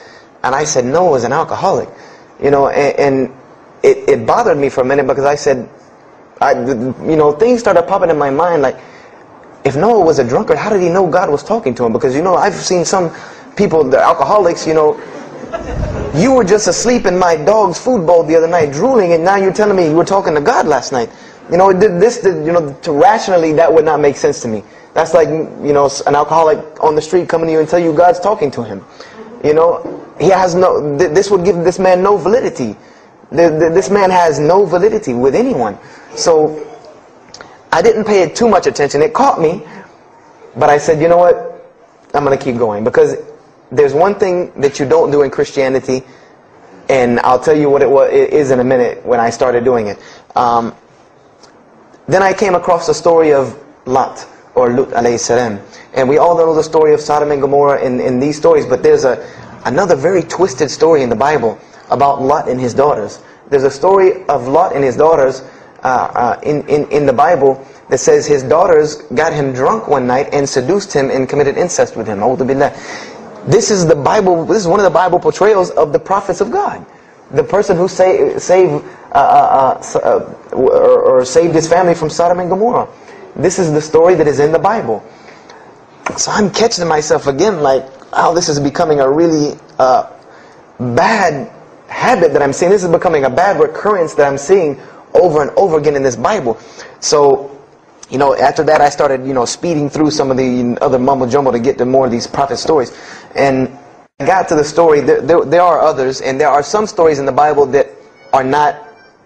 and I said, Noah was an alcoholic. You know, and it bothered me for a minute, because I said, you know, things started popping in my mind like, if Noah was a drunkard, how did he know God was talking to him? Because, you know, I've seen some people, the alcoholics, you know, you were just asleep in my dog's food bowl the other night, drooling, and now you're telling me you were talking to God last night. You know, you know, to rationally, that would not make sense to me. That's like, you know, an alcoholic on the street coming to you and tell you God's talking to him. You know, he has no, this would give this man no validity. This man has no validity with anyone. So I didn't pay it too much attention. It caught me, but I said, you know what, I'm going to keep going, because there's one thing that you don't do in Christianity, and I'll tell you what it is in a minute when I started doing it. Then I came across the story of Lot, or Lut alayhi salam. And we all know the story of Sodom and Gomorrah in these stories, but there's another very twisted story in the Bible about Lot and his daughters. There's a story of Lot and his daughters in the Bible that says his daughters got him drunk one night and seduced him and committed incest with him. A'udhu billah. This is the Bible. This is one of the Bible portrayals of the prophets of God. The person who saved his family from Sodom and Gomorrah. This is the story that is in the Bible. So I'm catching myself again like, oh, this is becoming a really bad habit that I'm seeing. This is becoming a bad recurrence that I'm seeing over and over again in this Bible. So, you know, after that I started, you know, speeding through some of the other mumbo jumbo to get to more of these prophet stories. And I got to the story, there are others, and there are some stories in the Bible that are not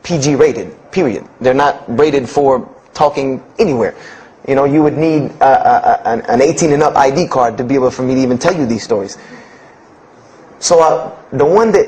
PG rated, period. They're not rated for talking anywhere. You know, you would need an 18 and up ID card to be able for me to even tell you these stories. So the one that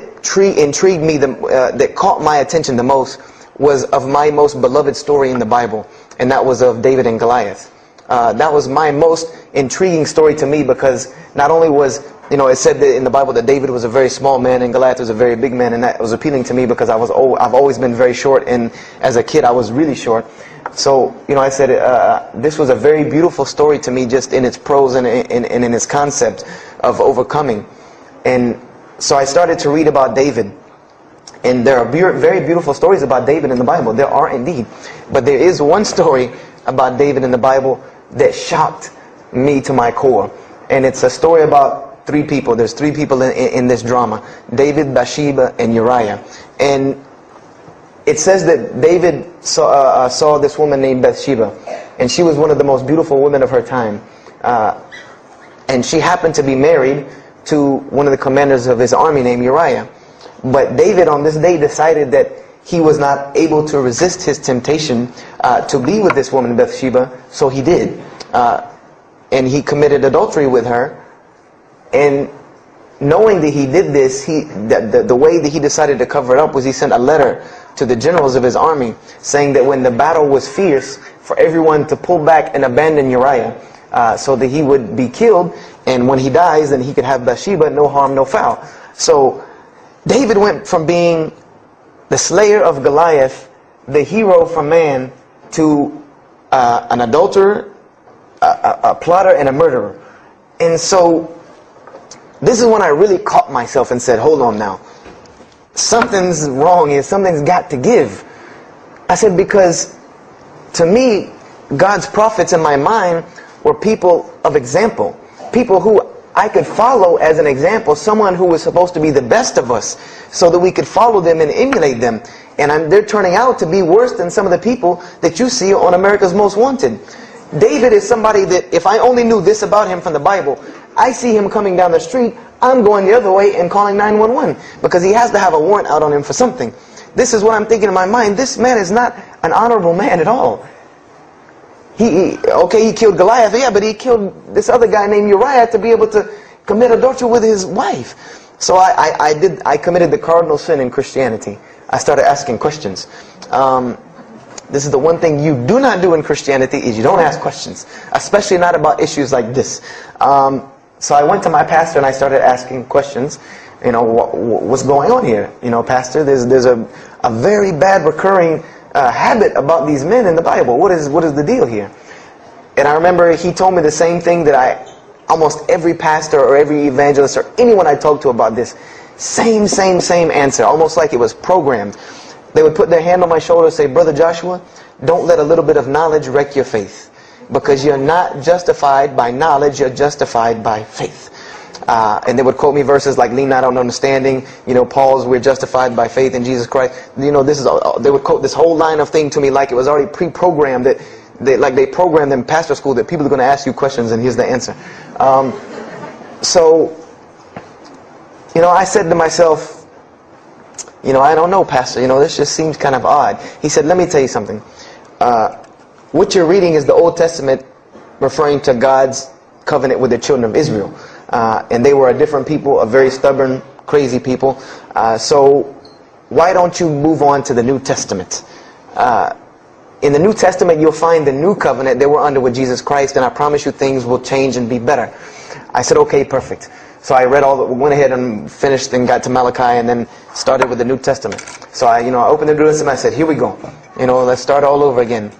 intrigued me, that caught my attention the most, was of my most beloved story in the Bible, and that was of David and Goliath. That was my most intriguing story to me, because not only was, you know, it said that in the Bible that David was a very small man and Goliath was a very big man, and that was appealing to me because I've always been very short, and as a kid I was really short. So, you know, I said this was a very beautiful story to me, just in its prose and in its concept of overcoming. And so I started to read about David. And there are very beautiful stories about David in the Bible. There are indeed. But there is one story about David in the Bible that shocked me to my core. And it's a story about three people. There's three people in this drama: David, Bathsheba, and Uriah. And it says that David saw this woman named Bathsheba. And she was one of the most beautiful women of her time. And she happened to be married to one of the commanders of his army named Uriah. But David on this day decided that he was not able to resist his temptation to be with this woman Bathsheba, so he did. And he committed adultery with her. And knowing that he did this, the way that he decided to cover it up was he sent a letter to the generals of his army saying that when the battle was fierce, for everyone to pull back and abandon Uriah so that he would be killed, and when he dies then he could have Bathsheba, no harm, no foul. So David went from being the slayer of Goliath, the hero from man, to an adulterer, a plotter, and a murderer. And so this is when I really caught myself and said, hold on now. Something's wrong here. Something's got to give. I said, because to me, God's prophets in my mind were people of example. People who I could follow as an example. Someone who was supposed to be the best of us, so that we could follow them and emulate them. And they're turning out to be worse than some of the people that you see on America's Most Wanted. David is somebody that, if I only knew this about him from the Bible, I see him coming down the street, I'm going the other way and calling 911, because he has to have a warrant out on him for something. This is what I'm thinking in my mind. This man is not an honorable man at all. He killed Goliath, yeah, but he killed this other guy named Uriah to be able to commit adultery with his wife. So I committed the cardinal sin in Christianity. I started asking questions. This is the one thing you do not do in Christianity, is you don't ask questions, especially not about issues like this. So I went to my pastor and I started asking questions. You know, what's going on here? You know, pastor, there's a very bad recurring habit about these men in the Bible. What is the deal here? And I remember he told me the same thing that almost every pastor or every evangelist or anyone I talked to about this, same answer, almost like it was programmed. They would put their hand on my shoulder and say, Brother Joshua, don't let a little bit of knowledge wreck your faith. Because you're not justified by knowledge, you're justified by faith. And they would quote me verses like, lean not on understanding, you know, Paul's, we're justified by faith in Jesus Christ. You know, they would quote this whole line of thing to me like it was already pre-programmed, that they programmed in pastor school that people are going to ask you questions and here's the answer. So, you know, I said to myself, you know, I don't know, pastor, you know, this just seems kind of odd. He said, let me tell you something. What you're reading is the Old Testament referring to God's covenant with the children of Israel. And they were a different people, a very stubborn, crazy people. So why don't you move on to the New Testament? In the New Testament, you'll find the new covenant that we're under with Jesus Christ, and I promise you things will change and be better. I said, okay, perfect. So I read went ahead and finished and got to Malachi and then started with the New Testament. So I opened the New Testament and I said, here we go. You know, let's start all over again.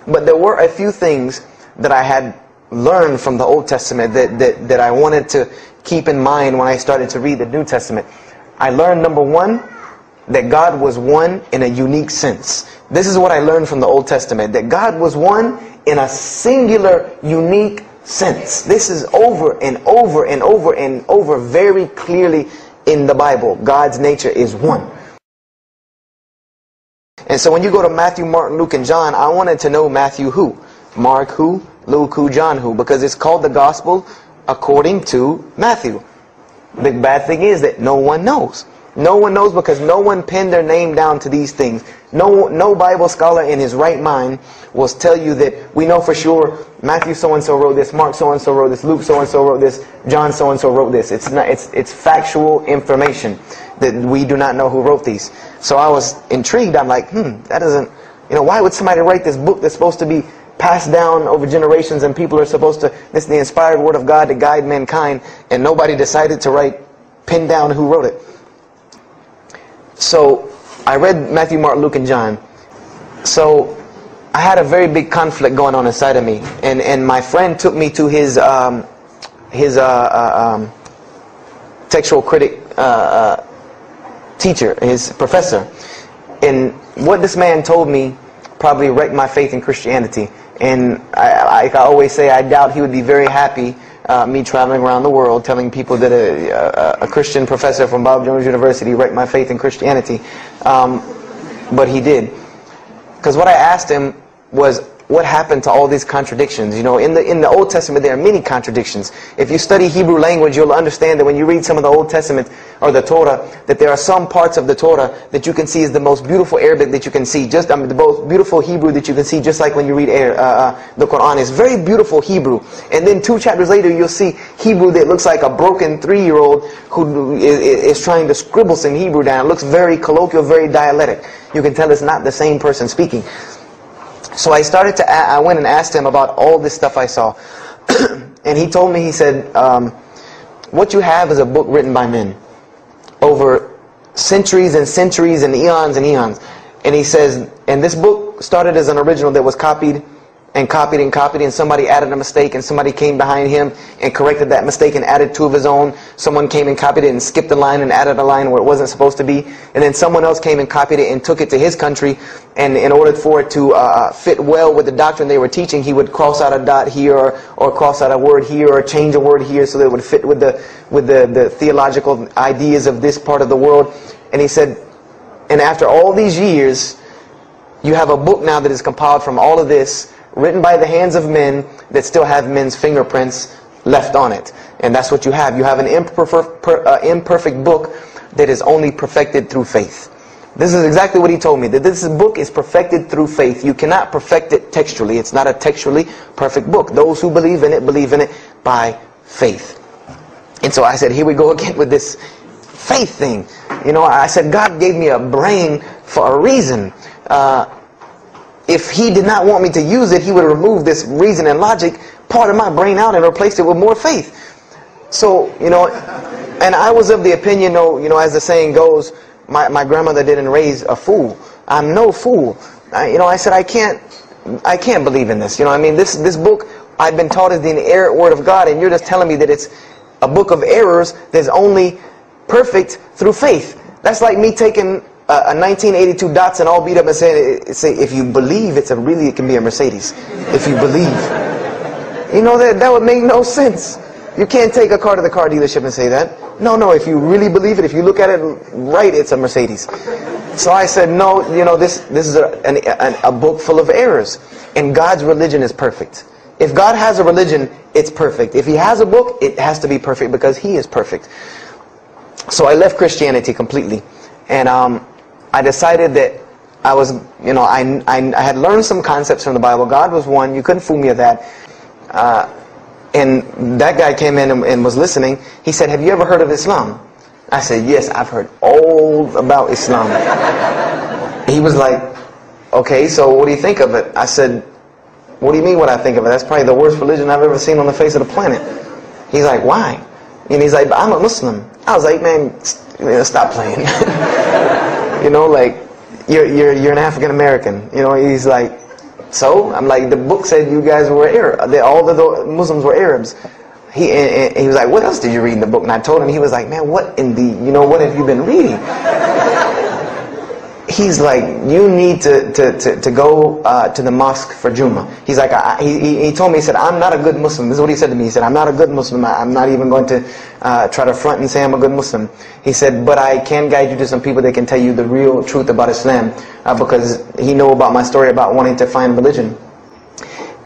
But there were a few things that I had learned from the Old Testament that I wanted to keep in mind when I started to read the New Testament. I learned, number one, that God was one in a unique sense. This is what I learned from the Old Testament, that God was one in a singular, unique sense. This is over and over and over and over very clearly in the Bible. God's nature is one. And so when you go to Matthew, Mark, Luke, and John, I wanted to know Matthew who? Mark who? Luke who? John who? Because it's called the Gospel according to Matthew. The bad thing is that no one knows. No one knows because no one pinned their name down to these things. No Bible scholar in his right mind will tell you that we know for sure Matthew so-and-so wrote this, Mark so-and-so wrote this, Luke so-and-so wrote this, John so-and-so wrote this. It's factual information that we do not know who wrote these. So I was intrigued. I'm like, that doesn't, why would somebody write this book that's supposed to be passed down over generations and people are supposed to, this is the inspired word of God to guide mankind, and nobody decided to pin down who wrote it. So I read Matthew, Mark, Luke, and John. So I had a very big conflict going on inside of me, and my friend took me to his textual critic teacher, his professor, and what this man told me probably wrecked my faith in Christianity. And I always say I doubt he would be very happy me traveling around the world telling people that a Christian professor from Bob Jones University wrecked my faith in Christianity. But he did. Because what I asked him was, what happened to all these contradictions? In the Old Testament there are many contradictions. If you study Hebrew language, you'll understand that when you read some of the Old Testament or the Torah, that there are some parts of the Torah that you can see is the most beautiful Arabic that you can see, the most beautiful Hebrew that you can see, just like when you read the Quran. It's very beautiful Hebrew. And then 2 chapters later you'll see Hebrew that looks like a broken 3-year-old who is trying to scribble some Hebrew down. It looks very colloquial, very dialectic. You can tell it's not the same person speaking. So I went and asked him about all this stuff I saw. And he told me, he said, what you have is a book written by men over centuries and centuries and eons and eons. And he says, and this book started as an original that was copied and copied and copied, and somebody added a mistake, and somebody came behind him and corrected that mistake and added 2 of his own. Someone came and copied it and skipped a line and added a line where it wasn't supposed to be. And then someone else came and copied it and took it to his country, and in order for it to fit well with the doctrine they were teaching, he would cross out a dot here or cross out a word here or change a word here so that it would fit with the theological ideas of this part of the world. And he said, and after all these years, you have a book now that is compiled from all of this, written by the hands of men that still have men's fingerprints left on it. And that's what you have. You have an imperfect book that is only perfected through faith. This is exactly what he told me, that this book is perfected through faith. You cannot perfect it textually. It's not a textually perfect book. Those who believe in it by faith. And so I said, here we go again with this faith thing. I said, God gave me a brain for a reason. If he did not want me to use it, he would remove this reason and logic part of my brain out and replace it with more faith. So, and I was of the opinion, as the saying goes, my grandmother didn't raise a fool. I'm no fool. I said, I can't believe in this. This book I've been taught is the inerrant word of God, and you're just telling me that it's a book of errors that's only perfect through faith. That's like me taking a 1982 Datsun all beat up and say if you believe it can be a Mercedes. If you believe. That would make no sense. You can't take a car to the car dealership and say that. No, if you really believe it, if you look at it right, it's a Mercedes. So I said, no, this is a book full of errors. And God's religion is perfect. If God has a religion, it's perfect. If he has a book, it has to be perfect because he is perfect. So I left Christianity completely. And I decided that I was, I had learned some concepts from the Bible. God was one. You couldn't fool me of that. And that guy came in and was listening. He said, have you ever heard of Islam? I said, yes, I've heard all about Islam. He was like, okay, so what do you think of it? I said, what do you mean what I think of it? That's probably the worst religion I've ever seen on the face of the planet. He's like, why? And he's like, I'm a Muslim. I was like, man, stop playing. You're an African American. He's like, so? I'm like, the book said you guys were Arab. All the Muslims were Arabs. He was like, what else did you read in the book? And I told him, he was like, man, what what have you been reading? He's like, you need to go to the mosque for Jummah. He's like, he told me, he said, I'm not a good Muslim. This is what he said to me. He said, I'm not a good Muslim. I'm not even going to try to front and say I'm a good Muslim. He said, but I can guide you to some people that can tell you the real truth about Islam, because he knew about my story about wanting to find religion.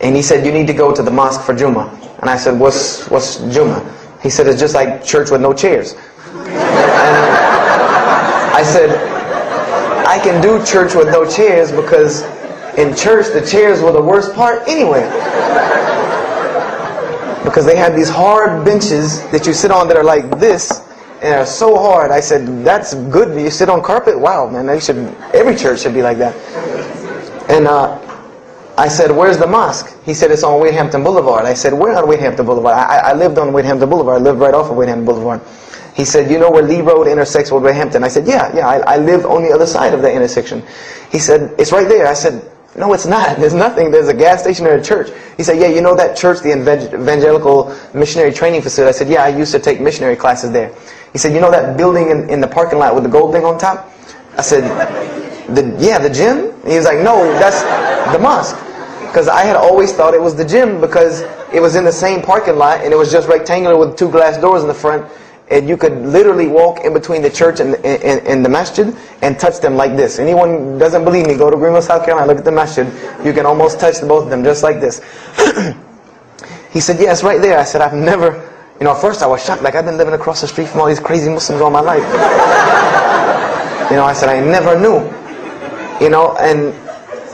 And he said, you need to go to the mosque for Jummah. And I said, what's Jummah? He said, it's just like church with no chairs. said, I can do church with no chairs because in church the chairs were the worst part anyway. Because they had these hard benches that you sit on that are like this, and they're so hard. I said, that's good. You sit on carpet? Wow, man, every church should be like that. And I said, where's the mosque? He said, it's on Wade Hampton Boulevard. I said, where on Wade Hampton Boulevard? I lived on Wade Hampton Boulevard. I lived right off of Wade Hampton Boulevard. He said, you know where Lee Road intersects with Wade Hampton? I said, yeah, I live on the other side of the intersection. He said, it's right there. I said, no, it's not. There's nothing. There's a gas station or a church. He said, yeah, you know that church, the Evangelical Missionary Training Facility? I said, yeah, I used to take missionary classes there. He said, you know that building in the parking lot with the gold thing on top? I said, the gym? And he was like, no, that's the mosque. Because I had always thought it was the gym because it was in the same parking lot and it was just rectangular with 2 glass doors in the front. And you could literally walk in between the church and the masjid and touch them like this. Anyone doesn't believe me, go to Greenville, South Carolina, look at the masjid. You can almost touch both of them just like this. He said, yeah, it's right there. I said, I've never, at first I was shocked. Like, I've been living across the street from all these crazy Muslims all my life. I said, I never knew. And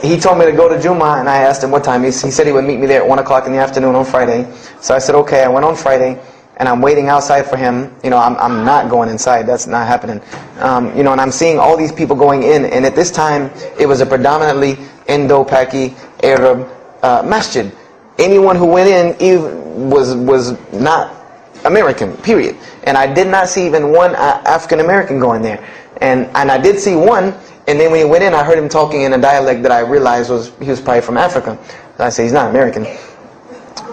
he told me to go to Jummah, and I asked him what time. He said he would meet me there at 1 o'clock in the afternoon on Friday. So I said, okay. I went on Friday. And I'm waiting outside for him. I'm not going inside. That's not happening. And I'm seeing all these people going in. And at this time, it was a predominantly Indo-Paki Arab masjid. Anyone who went in was not American, period. And I did not see even one African American going there. And I did see one. And then when he went in, I heard him talking in a dialect that I realized he was probably from Africa. So I said, he's not American.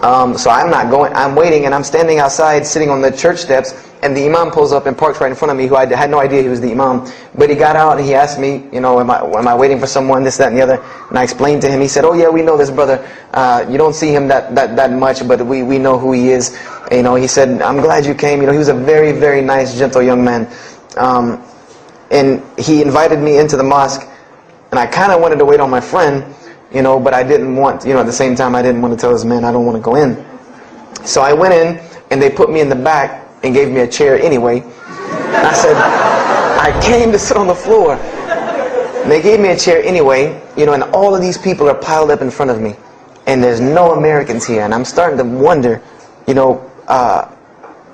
So I'm not going, I'm waiting, and I'm standing outside sitting on the church steps, and the imam pulls up and parks right in front of me, who I had no idea he was the imam. But he got out and he asked me, am I waiting for someone, this, that, and the other? And I explained to him. He said, oh yeah, we know this brother. You don't see him that much, but we know who he is. He said, I'm glad you came. He was a very, very nice, gentle young man. And he invited me into the mosque, and I kind of wanted to wait on my friend, but I didn't want, at the same time I didn't want to tell this man I don't want to go in. So I went in, and they put me in the back and gave me a chair anyway. And I said, I came to sit on the floor. And they gave me a chair anyway, and all of these people are piled up in front of me. And there's no Americans here. And I'm starting to wonder,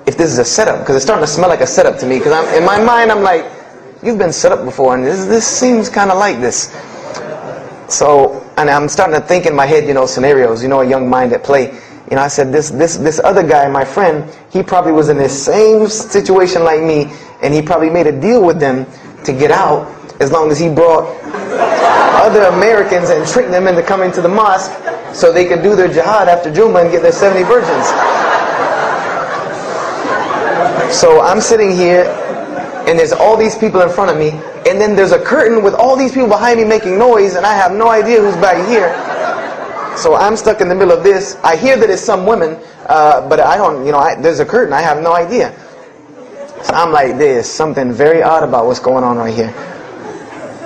if this is a setup, because it's starting to smell like a setup to me. Because in my mind, I'm like, you've been set up before, and this seems kind of like this. So, and I'm starting to think in my head, scenarios, a young mind at play. I said, this other guy, my friend, he probably was in the same situation like me, and he probably made a deal with them to get out, as long as he brought other Americans and tricked them into coming to the mosque, so they could do their jihad after Jummah and get their 70 virgins. So I'm sitting here, and there's all these people in front of me, and then there's a curtain with all these people behind me making noise, and I have no idea who's back here. So I'm stuck in the middle of this. I hear that it's some women, but I don't, there's a curtain. I have no idea. So I'm like, there's something very odd about what's going on right here.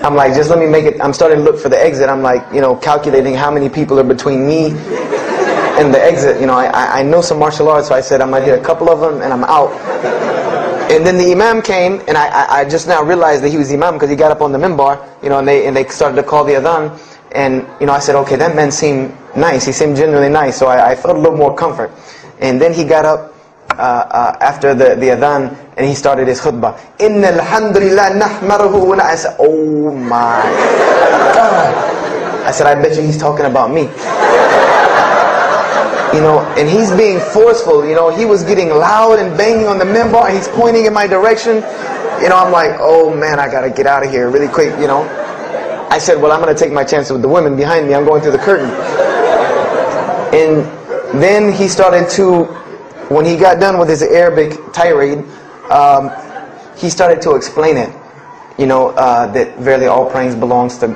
I'm like, just let me make it. I'm starting to look for the exit. I'm like, calculating how many people are between me and the exit. I know some martial arts, so I said I might hit a couple of them, and I'm out. And then the imam came, and I just now realized that he was the imam because he got up on the minbar, and they started to call the adhan. And, I said, okay, that man seemed nice. He seemed genuinely nice. So I felt a little more comfort. And then he got up after the adhan, and he started his khutbah. Inna alhamdulillah nahmaruhu wa I said, oh my God. I said, I bet you he's talking about me. And he's being forceful. He was getting loud and banging on the minbar, and he's pointing in my direction. I'm like, oh man, I got to get out of here really quick, I said, well, I'm going to take my chances with the women behind me. I'm going through the curtain. And then he started to, when he got done with his Arabic tirade, he started to explain it. That verily all praise belongs to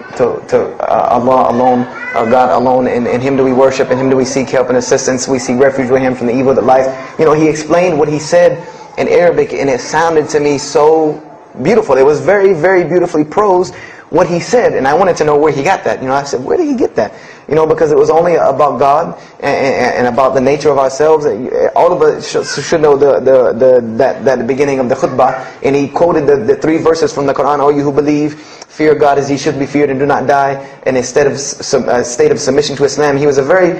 Allah alone, or God alone. In Him do we worship, in Him do we seek help and assistance. We seek refuge with Him from the evil that lies. He explained what he said in Arabic, and it sounded to me so beautiful. It was very, very beautifully prosed, what he said, and I wanted to know where he got that. I said, where did he get that? Because it was only about God and about the nature of ourselves. All of us should know that the beginning of the khutbah, and he quoted the 3 verses from the Quran. "O you who believe, fear God as ye should be feared and do not die," and instead of a state of submission to Islam. He was a very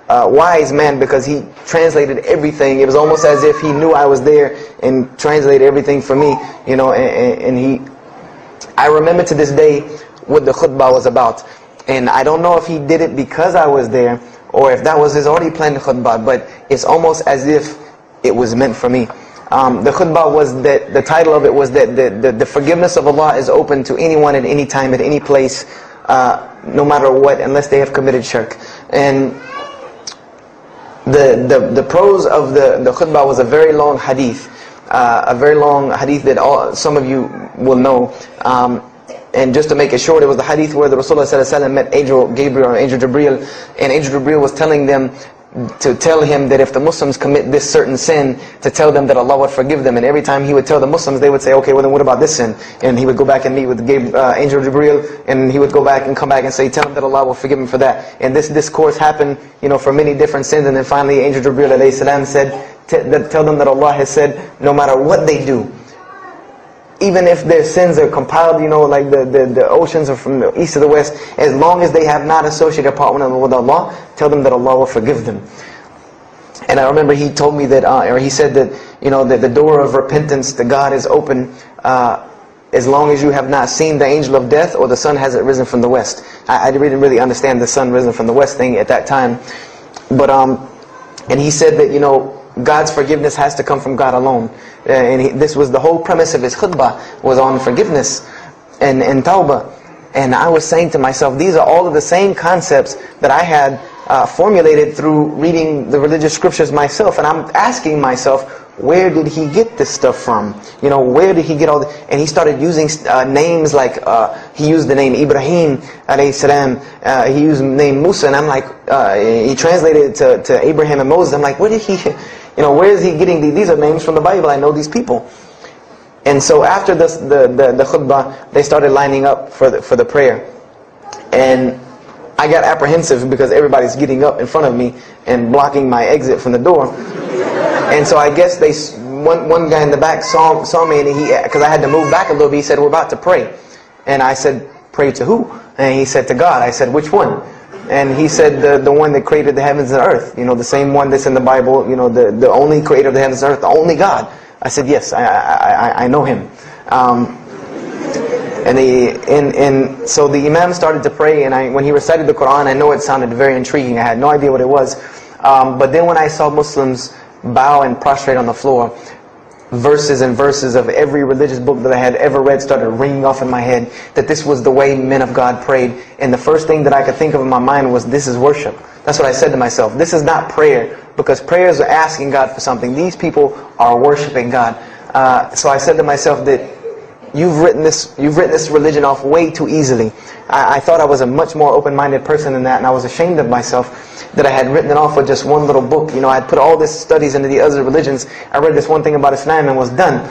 wise man, because he translated everything. It was almost as if he knew I was there and translated everything for me. I remember to this day what the khutbah was about. And I don't know if he did it because I was there, or if that was his already planned khutbah, but it's almost as if it was meant for me. The khutbah was that, the title of it was that the forgiveness of Allah is open to anyone at any time, at any place, no matter what, unless they have committed shirk. And the prose of the khutbah was a very long hadith. That some of you will know. And just to make it short, it was the hadith where the Rasulullah ﷺ met Angel Gabriel or Angel Jibreel, and Angel Jibreel was telling them to tell him that if the Muslims commit this certain sin, to tell them that Allah would forgive them. And every time he would tell the Muslims, they would say, okay, well then what about this sin? And he would go back and meet with Angel Jibreel, and he would go back and come back and say, tell them that Allah will forgive him for that. And this discourse happened, for many different sins. And then finally Angel Jibreel alayhi salam said, tell them that Allah has said, no matter what they do, even if their sins are compiled, like the oceans are from the east to the west, as long as they have not associated a partner with Allah, tell them that Allah will forgive them. And I remember he told me that, or he said that, that the door of repentance to God is open as long as you have not seen the angel of death or the sun hasn't risen from the west. I didn't really understand the sun risen from the west thing at that time. But, and he said that, God's forgiveness has to come from God alone. This was the whole premise of his khutbah, was on forgiveness and tawbah. And I was saying to myself, these are all of the same concepts that I had formulated through reading the religious scriptures myself. And I'm asking myself, where did he get this stuff from? Where did he get all this? And he started using names like, he used the name Ibrahim alayhi salam, he used the name Musa, and I'm like, he translated it to Abraham and Moses. I'm like, where did he, where is he getting these? These are names from the Bible, I know these people. And so after the khutbah, they started lining up for the prayer. And I got apprehensive because everybody's getting up in front of me and blocking my exit from the door. And so I guess one guy in the back saw me, and because I had to move back a little bit, he said, we're about to pray. And I said, pray to who? And he said, to God. I said, which one? And he said, the one that created the heavens and earth. The same one that's in the Bible, the only creator of the heavens and earth, the only God. I said, yes, I know him. So the Imam started to pray, and when he recited the Quran, I know it sounded very intriguing. I had no idea what it was. But then when I saw Muslims bow and prostrate on the floor, verses and verses of every religious book that I had ever read started ringing off in my head, that this was the way men of God prayed. And the first thing that I could think of in my mind was, this is worship. That's what I said to myself. This is not prayer, because prayers are asking God for something. These people are worshiping God. So I said to myself that you've written this religion off way too easily. I thought I was a much more open-minded person than that, and I was ashamed of myself that I had written it off with just one little book. I had put all this studies into the other religions. I read this one thing about Islam and was done.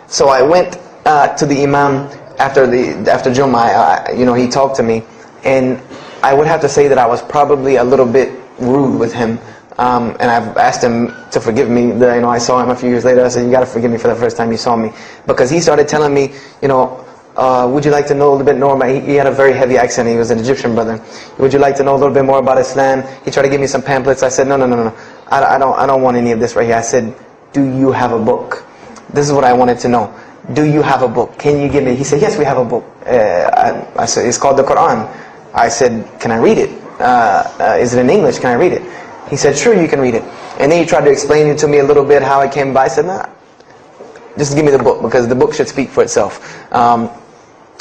So I went to the Imam after Jummah. He talked to me, and I would have to say that I was probably a little bit rude with him. And I've asked him to forgive me. I saw him a few years later. I said, you got to forgive me for the first time you saw me. Because he started telling me, would you like to know a little bit more about, he had a very heavy accent, he was an Egyptian brother. Would you like to know a little bit more about Islam? He tried to give me some pamphlets. I said, no. I don't want any of this right here. I said, do you have a book? This is what I wanted to know. Do you have a book? Can you give me? He said, yes, we have a book. I said, it's called the Quran. I said, can I read it? Is it in English? Can I read it? He said, sure, you can read it. And then he tried to explain it to me a little bit, how it came by. I said, nah, just give me the book, because the book should speak for itself.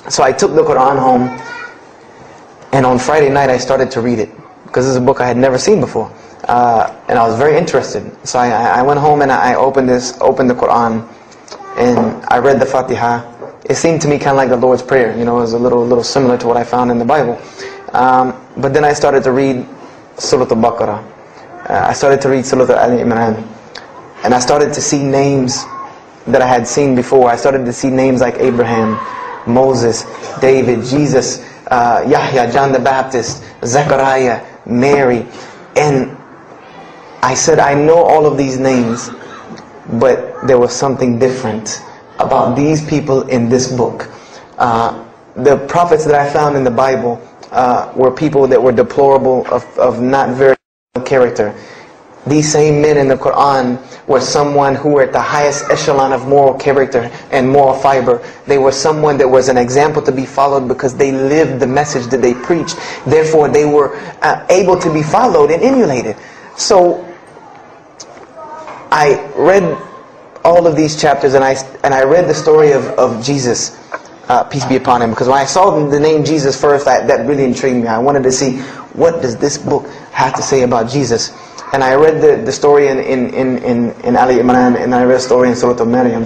So I took the Quran home, and on Friday night I started to read it, because this is a book I had never seen before. And I was very interested. So I went home and I opened the Quran, and I read the Fatiha. It seemed to me kind of like the Lord's Prayer. It was a little similar to what I found in the Bible. But then I started to read Surah Al-Baqarah. I started to read Surah Al-Imran, and I started to see names that I had seen before. I started to see names like Abraham, Moses, David, Jesus, Yahya, John the Baptist, Zechariah, Mary. And I said, I know all of these names, but there was something different about these people in this book. The prophets that I found in the Bible were people that were deplorable, of not very good character. These same men in the Quran were someone who were at the highest echelon of moral character and moral fiber. They were someone that was an example to be followed because they lived the message that they preached. Therefore, they were able to be followed and emulated. So, I read all of these chapters and I read the story of Jesus, peace be upon him, because when I saw the name Jesus first, that really intrigued me. I wanted to see, what does this book have to say about Jesus? And I read the story in Ali Imran, and I read the story in Surah Al-Maryam,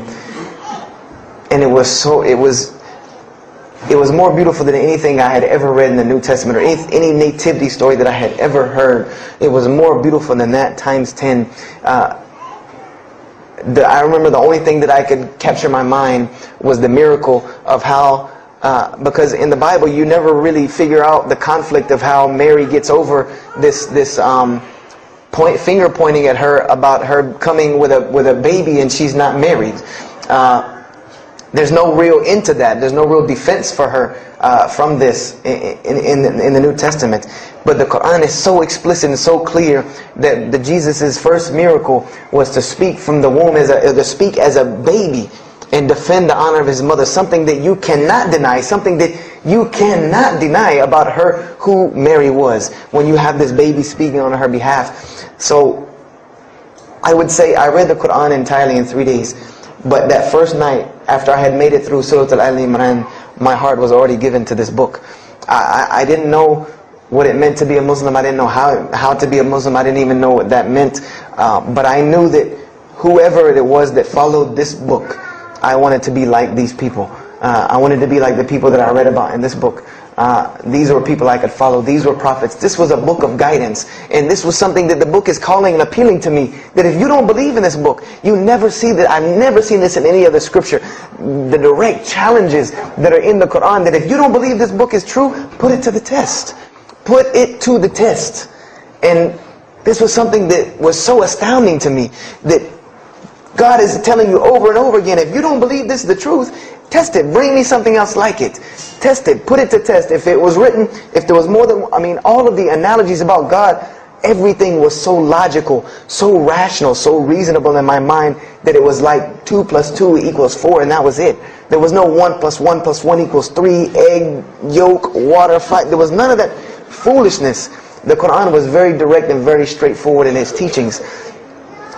and it was more beautiful than anything I had ever read in the New Testament, or any nativity story that I had ever heard. It was more beautiful than that times 10. I remember the only thing that I could capture in my mind was the miracle of how, because in the Bible you never really figure out the conflict of how Mary gets over this finger pointing at her about her coming with a baby and she's not married. There's no real end to that. There's no real defense for her from this in the New Testament. But the Quran is so explicit and so clear that Jesus' first miracle was to speak from the womb, to speak as a baby and defend the honor of his mother. Something that you cannot deny. Something that you cannot deny about her, who Mary was, when you have this baby speaking on her behalf. So I would say I read the Quran entirely in 3 days. But that first night, after I had made it through Surah Al-Imran, my heart was already given to this book. I didn't know what it meant to be a Muslim. I didn't know how to be a Muslim. I didn't even know what that meant. But I knew that whoever it was that followed this book, I wanted to be like these people. I wanted to be like the people that I read about in this book. These were people I could follow. These were prophets. This was a book of guidance. And this was something that the book is calling and appealing to me. That if you don't believe in this book, you never see that. I've never seen this in any other scripture. The direct challenges that are in the Quran, that if you don't believe this book is true, put it to the test. Put it to the test. And this was something that was so astounding to me, that God is telling you over and over again, if you don't believe this is the truth, test it. Bring me something else like it. Test it. Put it to test. If it was written, if there was more than, all of the analogies about God, everything was so logical, so rational, so reasonable in my mind, that it was like 2 + 2 = 4, and that was it. There was no 1 + 1 + 1 = 3, egg, yolk, water, fight. There was none of that foolishness. The Quran was very direct and very straightforward in its teachings.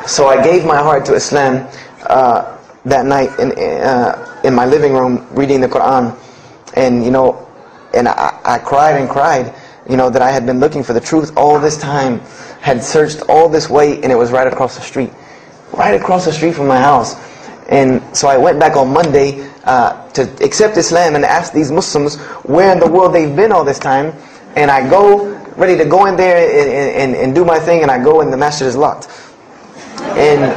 So I gave my heart to Islam that night in my living room, reading the Quran, and I cried and cried, that I had been looking for the truth all this time, had searched all this way, and it was right across the street from my house. And so I went back on Monday to accept Islam and ask these Muslims where in the world they've been all this time, and I go ready to go in there and do my thing, and I go and the masjid is locked. And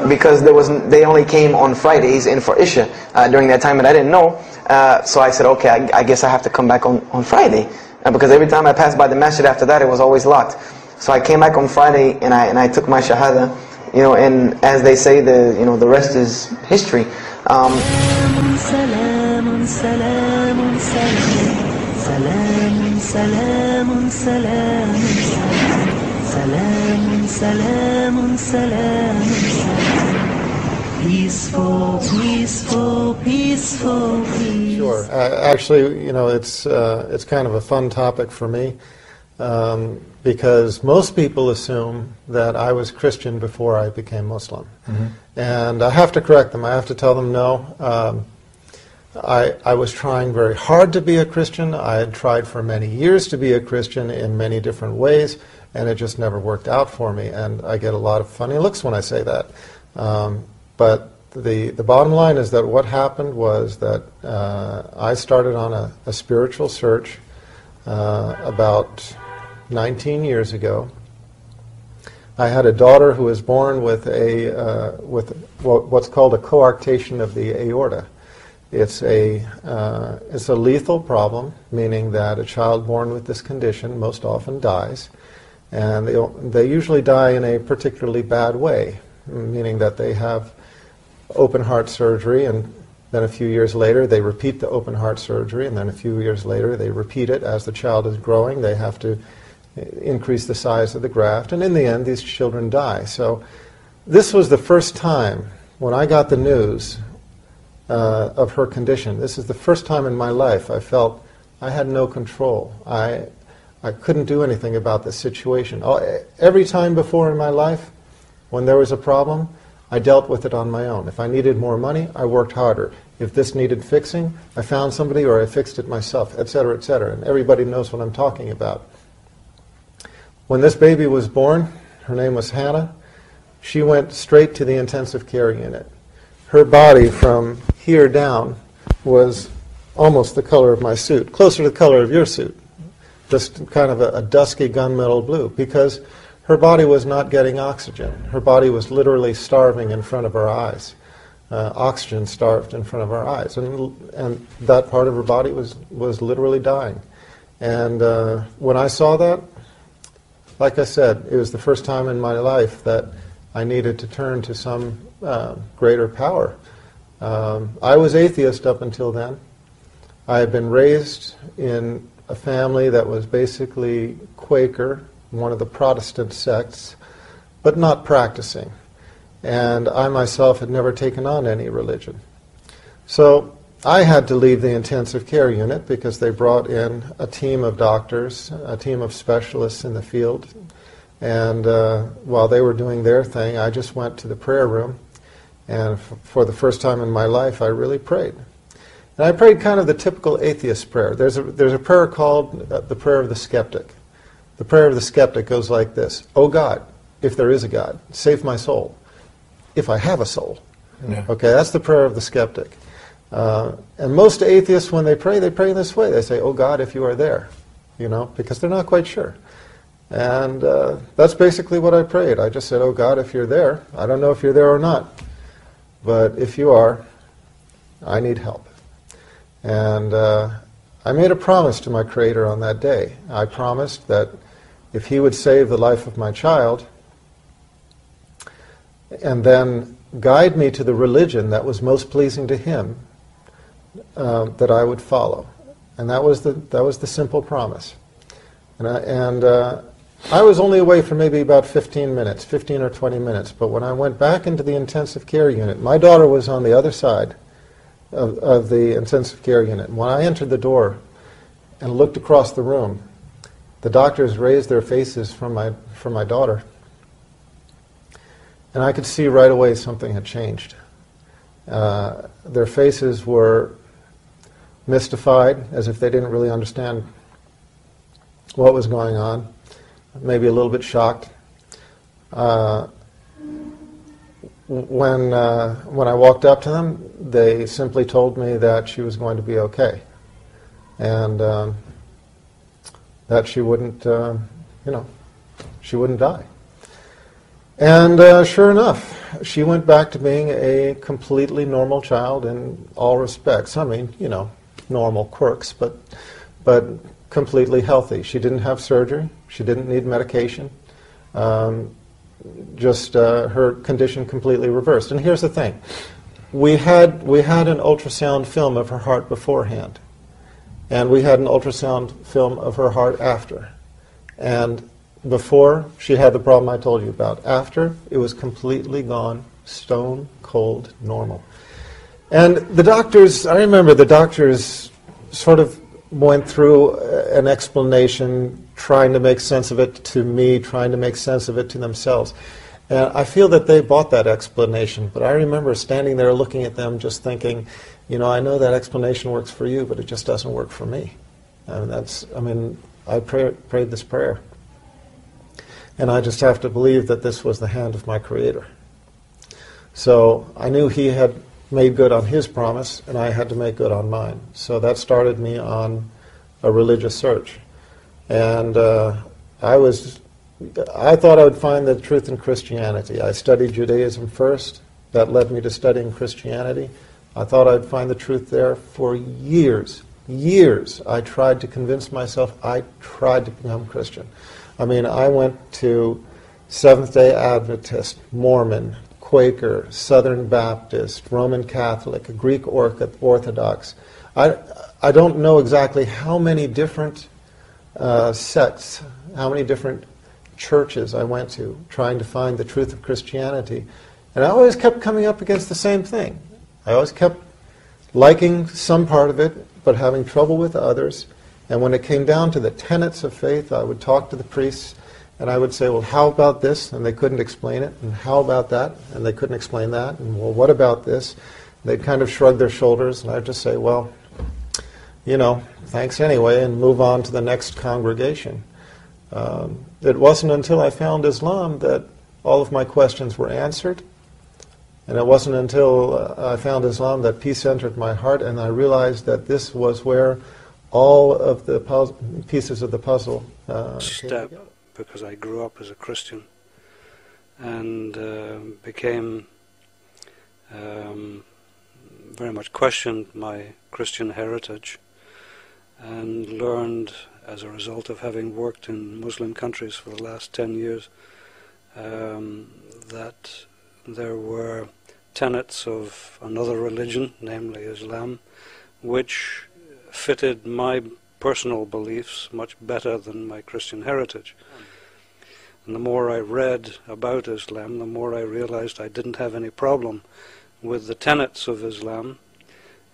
because they only came on Fridays and for Isha during that time, and I didn't know. So I said, okay, I guess I have to come back on Friday, because every time I passed by the masjid after that, it was always locked. So I came back on Friday and I took my shahada, and as they say, the rest is history. Peaceful, peaceful, peaceful, peace. Sure. Actually, it's kind of a fun topic for me, because most people assume that I was Christian before I became Muslim. Mm-hmm. And I have to correct them. I have to tell them no. I was trying very hard to be a Christian. I had tried for many years to be a Christian in many different ways, and it just never worked out for me. And I get a lot of funny looks when I say that. But the bottom line is that what happened was that I started on a spiritual search about 19 years ago. I had a daughter who was born with what's called a coarctation of the aorta. It's a lethal problem, meaning that a child born with this condition most often dies, and they usually die in a particularly bad way, meaning that they have open heart surgery, and then a few years later they repeat the open heart surgery, and then a few years later they repeat it. As the child is growing, they have to increase the size of the graft, and in the end these children die. So this was the first time when I got the news of her condition. This is the first time in my life I felt I had no control. I couldn't do anything about this situation. Every time before in my life, when there was a problem, I dealt with it on my own. If I needed more money, I worked harder. If this needed fixing, I found somebody or I fixed it myself, etc., etc. And everybody knows what I'm talking about. When this baby was born, her name was Hannah, she went straight to the intensive care unit. Her body from here down was almost the color of my suit, closer to the color of your suit, just kind of a dusky gunmetal blue, because her body was not getting oxygen. Her body was literally starving in front of her eyes. Oxygen starved in front of her eyes, and that part of her body was literally dying. And when I saw that, like I said, it was the first time in my life that I needed to turn to some greater power. I was atheist up until then. I had been raised in a family that was basically Quaker, one of the Protestant sects, but not practicing. And I myself had never taken on any religion. So I had to leave the intensive care unit because they brought in a team of doctors, a team of specialists in the field. And while they were doing their thing, I just went to the prayer room. And for the first time in my life, I really prayed. And I prayed kind of the typical atheist prayer. There's a prayer called the prayer of the skeptic. The prayer of the skeptic goes like this: "Oh God, if there is a God, save my soul, if I have a soul." Yeah. Okay, that's the prayer of the skeptic. And most atheists, when they pray in this way. They say, "Oh God, if you are there," because they're not quite sure. And that's basically what I prayed. I just said, "Oh God, if you're there, I don't know if you're there or not, but if you are, I need help." And I made a promise to my Creator on that day. I promised that if He would save the life of my child and then guide me to the religion that was most pleasing to Him, that I would follow. And that was the simple promise. And I was only away for maybe about 15 or 20 minutes, but when I went back into the intensive care unit, my daughter was on the other side of the intensive care unit. When I entered the door and looked across the room, the doctors raised their faces from my daughter, and I could see right away something had changed. Their faces were mystified, as if they didn't really understand what was going on, maybe a little bit shocked. When I walked up to them, they simply told me that she was going to be okay, and that she wouldn't die. And sure enough, she went back to being a completely normal child in all respects. I mean, normal quirks, but completely healthy. She didn't have surgery. She didn't need medication. Just her condition completely reversed. And here's the thing: we had an ultrasound film of her heart beforehand, and we had an ultrasound film of her heart after. And before, she had the problem I told you about. After, it was completely gone, stone cold normal. And the doctors, I remember the doctors sort of went through an explanation, trying to make sense of it to me, trying to make sense of it to themselves. And I feel that they bought that explanation, but I remember standing there looking at them just thinking, I know that explanation works for you, but it just doesn't work for me. I prayed this prayer. And I just have to believe that this was the hand of my Creator. So I knew He had made good on His promise, and I had to make good on mine. So that started me on a religious search. And I thought I would find the truth in Christianity. I studied Judaism first. That led me to studying Christianity. I thought I'd find the truth there for years. Years I tried to convince myself I tried to become Christian. I mean, I went to Seventh-day Adventist, Mormon, Quaker, Southern Baptist, Roman Catholic, Greek Orthodox. I don't know exactly how many different sects, how many different churches I went to trying to find the truth of Christianity. And I always kept coming up against the same thing. I always kept liking some part of it, but having trouble with others. And when it came down to the tenets of faith, I would talk to the priests, and I would say, well, how about this? And they couldn't explain it. And how about that? And they couldn't explain that. And, well, what about this? And they'd kind of shrug their shoulders, and I'd just say, well, you know, thanks anyway, and move on to the next congregation. It wasn't until I found Islam that all of my questions were answered. And it wasn't until I found Islam that peace entered my heart, and I realized that this was where all of the pieces of the puzzle step, because I grew up as a Christian and became very much questioned my Christian heritage, and learned as a result of having worked in Muslim countries for the last 10 years that there were tenets of another religion, namely Islam, which fitted my personal beliefs much better than my Christian heritage. And the more I read about Islam, the more I realized I didn't have any problem with the tenets of Islam.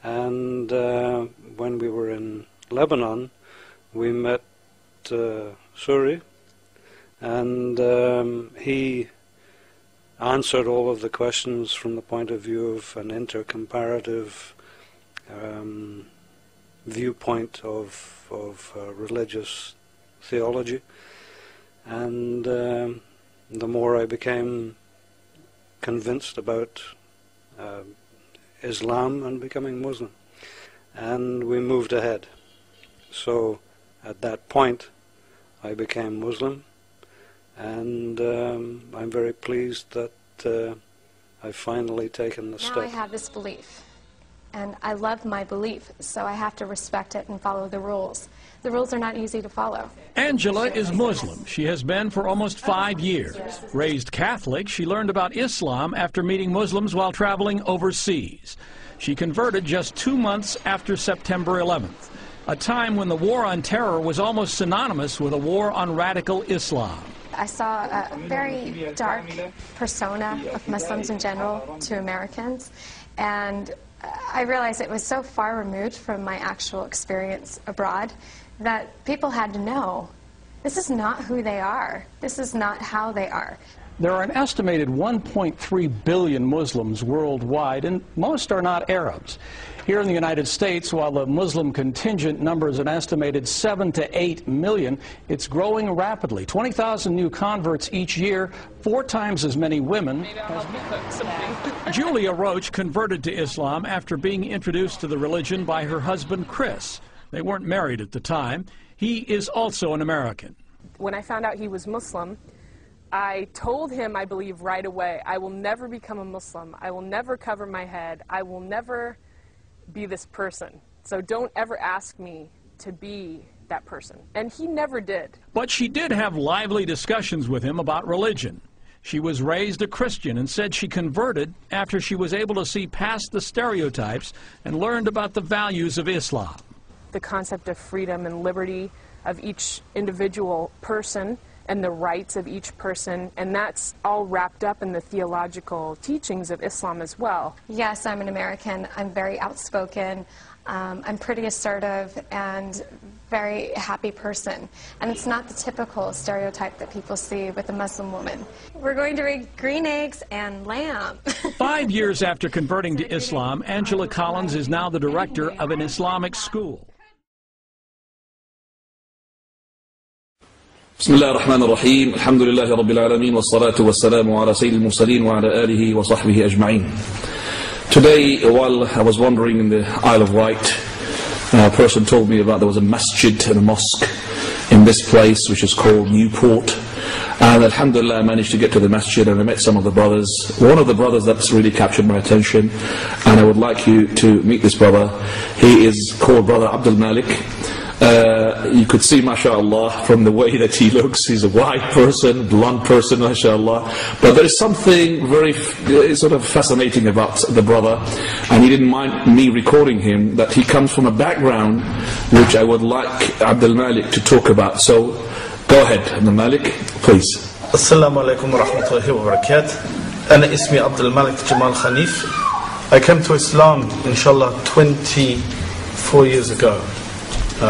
And when we were in Lebanon, we met Suri, and he answered all of the questions from the point of view of an intercomparative viewpoint of religious theology. And the more I became convinced about Islam and becoming Muslim, and we moved ahead. So at that point I became Muslim, and I'm very pleased that I've finally taken the step. Now I have this belief, and I love my belief, so I have to respect it and follow the rules. The rules are not easy to follow. Angela is Muslim. She has been for almost 5 years. Raised Catholic, she learned about Islam after meeting Muslims while traveling overseas. She converted just 2 months after September 11th, a time when the war on terror was almost synonymous with a war on radical Islam. I saw a very dark persona of Muslims in general to Americans, and I realized it was so far removed from my actual experience abroad that people had to know, this is not who they are. This is not how they are. There are an estimated 1.3 billion Muslims worldwide, and most are not Arabs. Here in the United States, while the Muslim contingent numbers an estimated 7 to 8 million, it's growing rapidly. 20,000 new converts each year, 4 times as many women. Julia Roach converted to Islam after being introduced to the religion by her husband, Chris. They weren't married at the time. He is also an American. When I found out he was Muslim, I told him, I believe, right away, I will never become a Muslim. I will never cover my head. I will never be this person. So don't ever ask me to be that person. And he never did. But she did have lively discussions with him about religion. She was raised a Christian and said she converted after she was able to see past the stereotypes and learned about the values of Islam. The concept of freedom and liberty of each individual person and the rights of each person, and that's all wrapped up in the theological teachings of Islam as well. Yes, I'm an American. I'm very outspoken. I'm pretty assertive and very happy person. And it's not the typical stereotype that people see with a Muslim woman. We're going to read green eggs and lamb. 5 years after converting to Islam, Angela Collins is now the director of an Islamic school. بسم الله الرحمن الرحيم الحمد لله رب العالمين والصلاة والسلام على سيد المرسلين وعلى آله وصحبه أجمعين. Today, while I was wandering in the Isle of Wight, a person told me about there was a masjid and a mosque in this place which is called Newport, And alhamdulillah, I managed to get to the masjid and I met some of the brothers. One of the brothers that's really captured my attention, and I would like you to meet this brother. He is called Brother Abdul Malik. You could see, mashallah, from the way that he looks, he's a white person, blonde person, mashallah. But there is something very sort of fascinating about the brother, and he didn't mind me recording him, that he comes from a background which I would like Abdul Malik to talk about. So, go ahead, Abdul Malik, please. Assalamu alaikum wa rahmatullahi wa barakatuh. Ana ismi Abdul Malik Jamal Khanif. I came to Islam, inshallah, 24 years ago.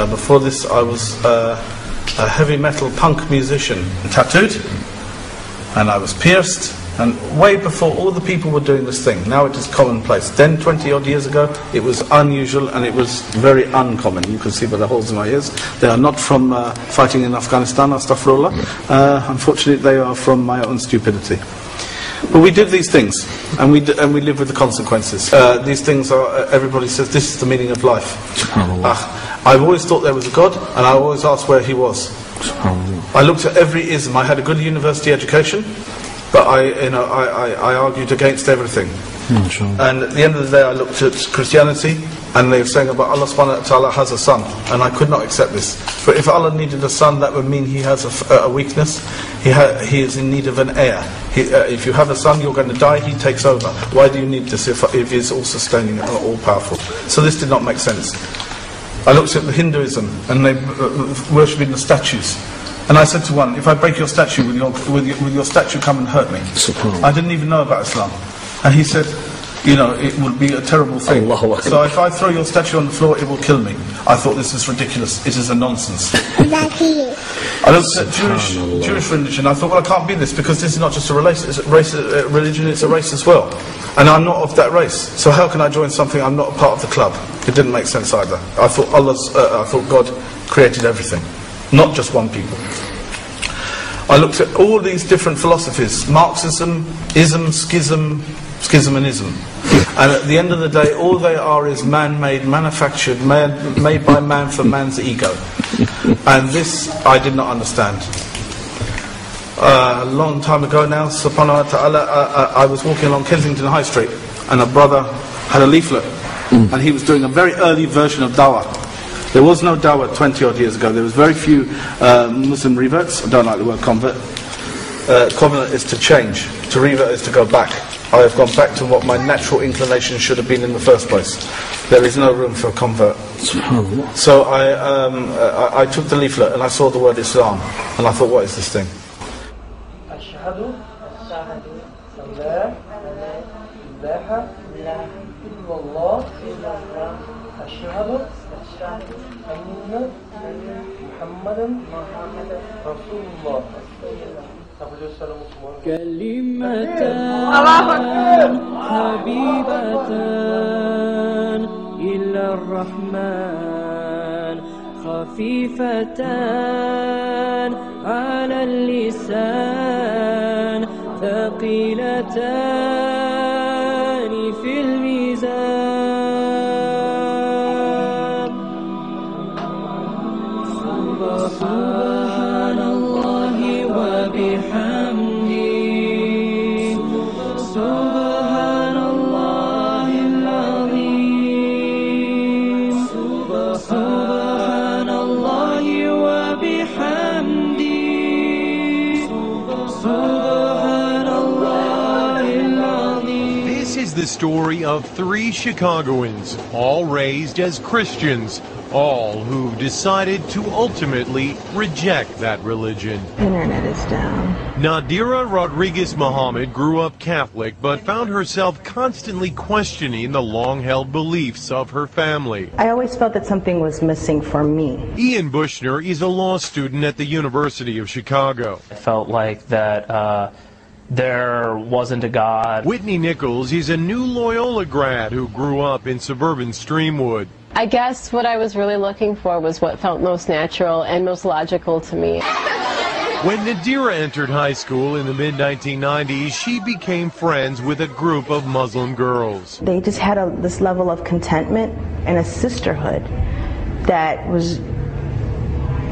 Before this, I was a heavy metal punk musician, tattooed, and I was pierced, and way before all the people were doing this thing. Now it is commonplace. Then, 20 odd years ago, it was unusual and it was very uncommon. You can see by the holes in my ears. They are not from fighting in Afghanistan, astaghfirullah. Unfortunately, they are from my own stupidity. But we did these things, and we live with the consequences. These things are, everybody says, this is the meaning of life. I've always thought there was a God, and I always asked where he was. I looked at every ism. I had a good university education, but I argued against everything. And at the end of the day, I looked at Christianity, and they were saying about Allah subhanahu wa ta'ala has a son, and I could not accept this. But if Allah needed a son, that would mean he has a weakness. He is in need of an heir. If you have a son, you're going to die, he takes over. Why do you need this if he's all sustaining and all powerful? So this did not make sense. I looked at the Hinduism, and they worshipping the statues. And I said to one, if I break your statue, will your statue come and hurt me? I didn't even know about Islam. And he said, you know, it would be a terrible thing. So if I throw your statue on the floor, it will kill me. I thought this is ridiculous. It is a nonsense. I looked at Jewish religion. I thought, well, I can't be this, because this is not just a religion, it's a race as well. And I'm not of that race. So how can I join something I'm not a part of the club? It didn't make sense either. I thought God created everything, not just one people. I looked at all these different philosophies: Marxism, ism, schism and ism. And at the end of the day, all they are is man-made, manufactured, made by man for man's ego. And this I did not understand. A long time ago now, subhanahu wa ta'ala, I was walking along Kensington High Street, and a brother had a leaflet, and he was doing a very early version of dawah. There was no dawah 20 odd years ago. There was very few Muslim reverts. I don't like the word convert. Convert is to change. To revert is to go back. I have gone back to what my natural inclination should have been in the first place. There is no room for a convert. So I took the leaflet and I saw the word Islam, and I thought, what is this thing? كلمتان حبيبتان إلى الرحمن خفيفتان على اللسان ثقيلتان في الميزان سبحان الله وبحمده سبحان الله العظيم سبحان الله وبحمده سبحان الله العظيم. This is the story of three Chicagoans, all raised as Christians, all who decided to ultimately reject that religion. Internet is down. Nadira Rodriguez Muhammad grew up Catholic, but found herself constantly questioning the long-held beliefs of her family. I always felt that something was missing for me. Ian Bushner is a law student at the University of Chicago. I felt like that there wasn't a God. Whitney Nichols is a new Loyola grad who grew up in suburban Streamwood. I guess what I was really looking for was what felt most natural and most logical to me. When Nadira entered high school in the mid-1990s, she became friends with a group of Muslim girls. They just had this level of contentment and a sisterhood that was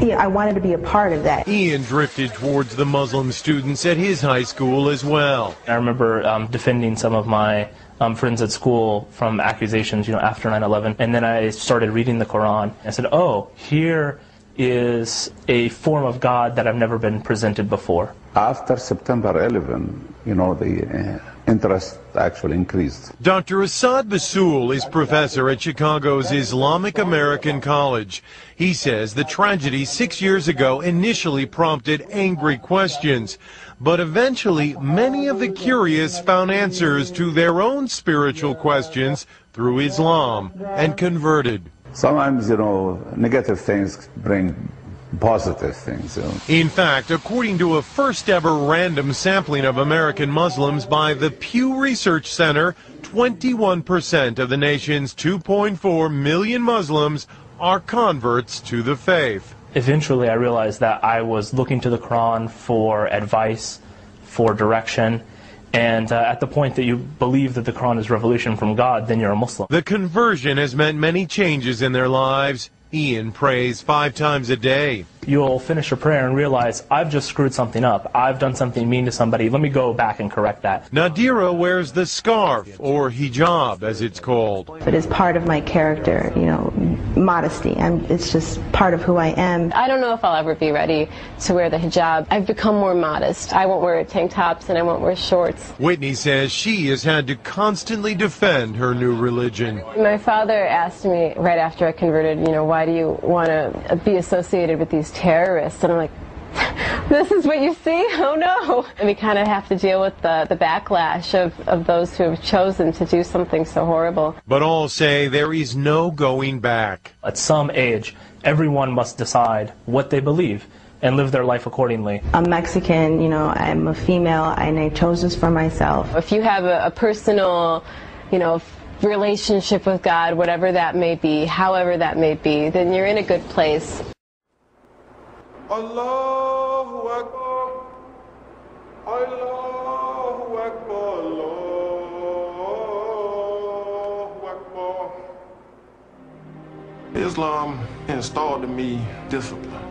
I wanted to be a part of that. Ian drifted towards the Muslim students at his high school as well. I remember defending some of my friends at school from accusations, after 9/11, and then I started reading the Quran. I said, oh, here is a form of God that I've never been presented before. After September 11, the interest actually increased. Dr. Assad Basul is professor at Chicago's Islamic American College. He says the tragedy 6 years ago initially prompted angry questions, but eventually many of the curious found answers to their own spiritual questions through Islam and converted. Sometimes, negative things bring positive things. In fact, according to a first-ever random sampling of American Muslims by the Pew Research Center, 21% of the nation's 2.4 million Muslims are converts to the faith. Eventually, I realized that I was looking to the Quran for advice, for direction, and at the point that you believe that the Quran is revelation from God, then you're a Muslim. The conversion has meant many changes in their lives. Ian prays 5 times a day. You'll finish a prayer and realize, I've just screwed something up. I've done something mean to somebody. Let me go back and correct that. Nadira wears the scarf, or hijab as it's called. It is part of my character, modesty. It's just part of who I am. I don't know if I'll ever be ready to wear the hijab. I've become more modest. I won't wear tank tops and I won't wear shorts. Whitney says she has had to constantly defend her new religion. My father asked me right after I converted, why do you want to be associated with these terrorists? And I'm like, this is what you see? Oh no. And we kind of have to deal with the backlash of those who have chosen to do something so horrible. But all say there is no going back. At some age, everyone must decide what they believe and live their life accordingly. I'm Mexican, I'm a female, and I chose this for myself. If you have a personal, relationship with God, whatever that may be, however that may be, then you're in a good place. Allahu Akbar, Allahu Akbar, Allahu Akbar. Islam installed in me discipline.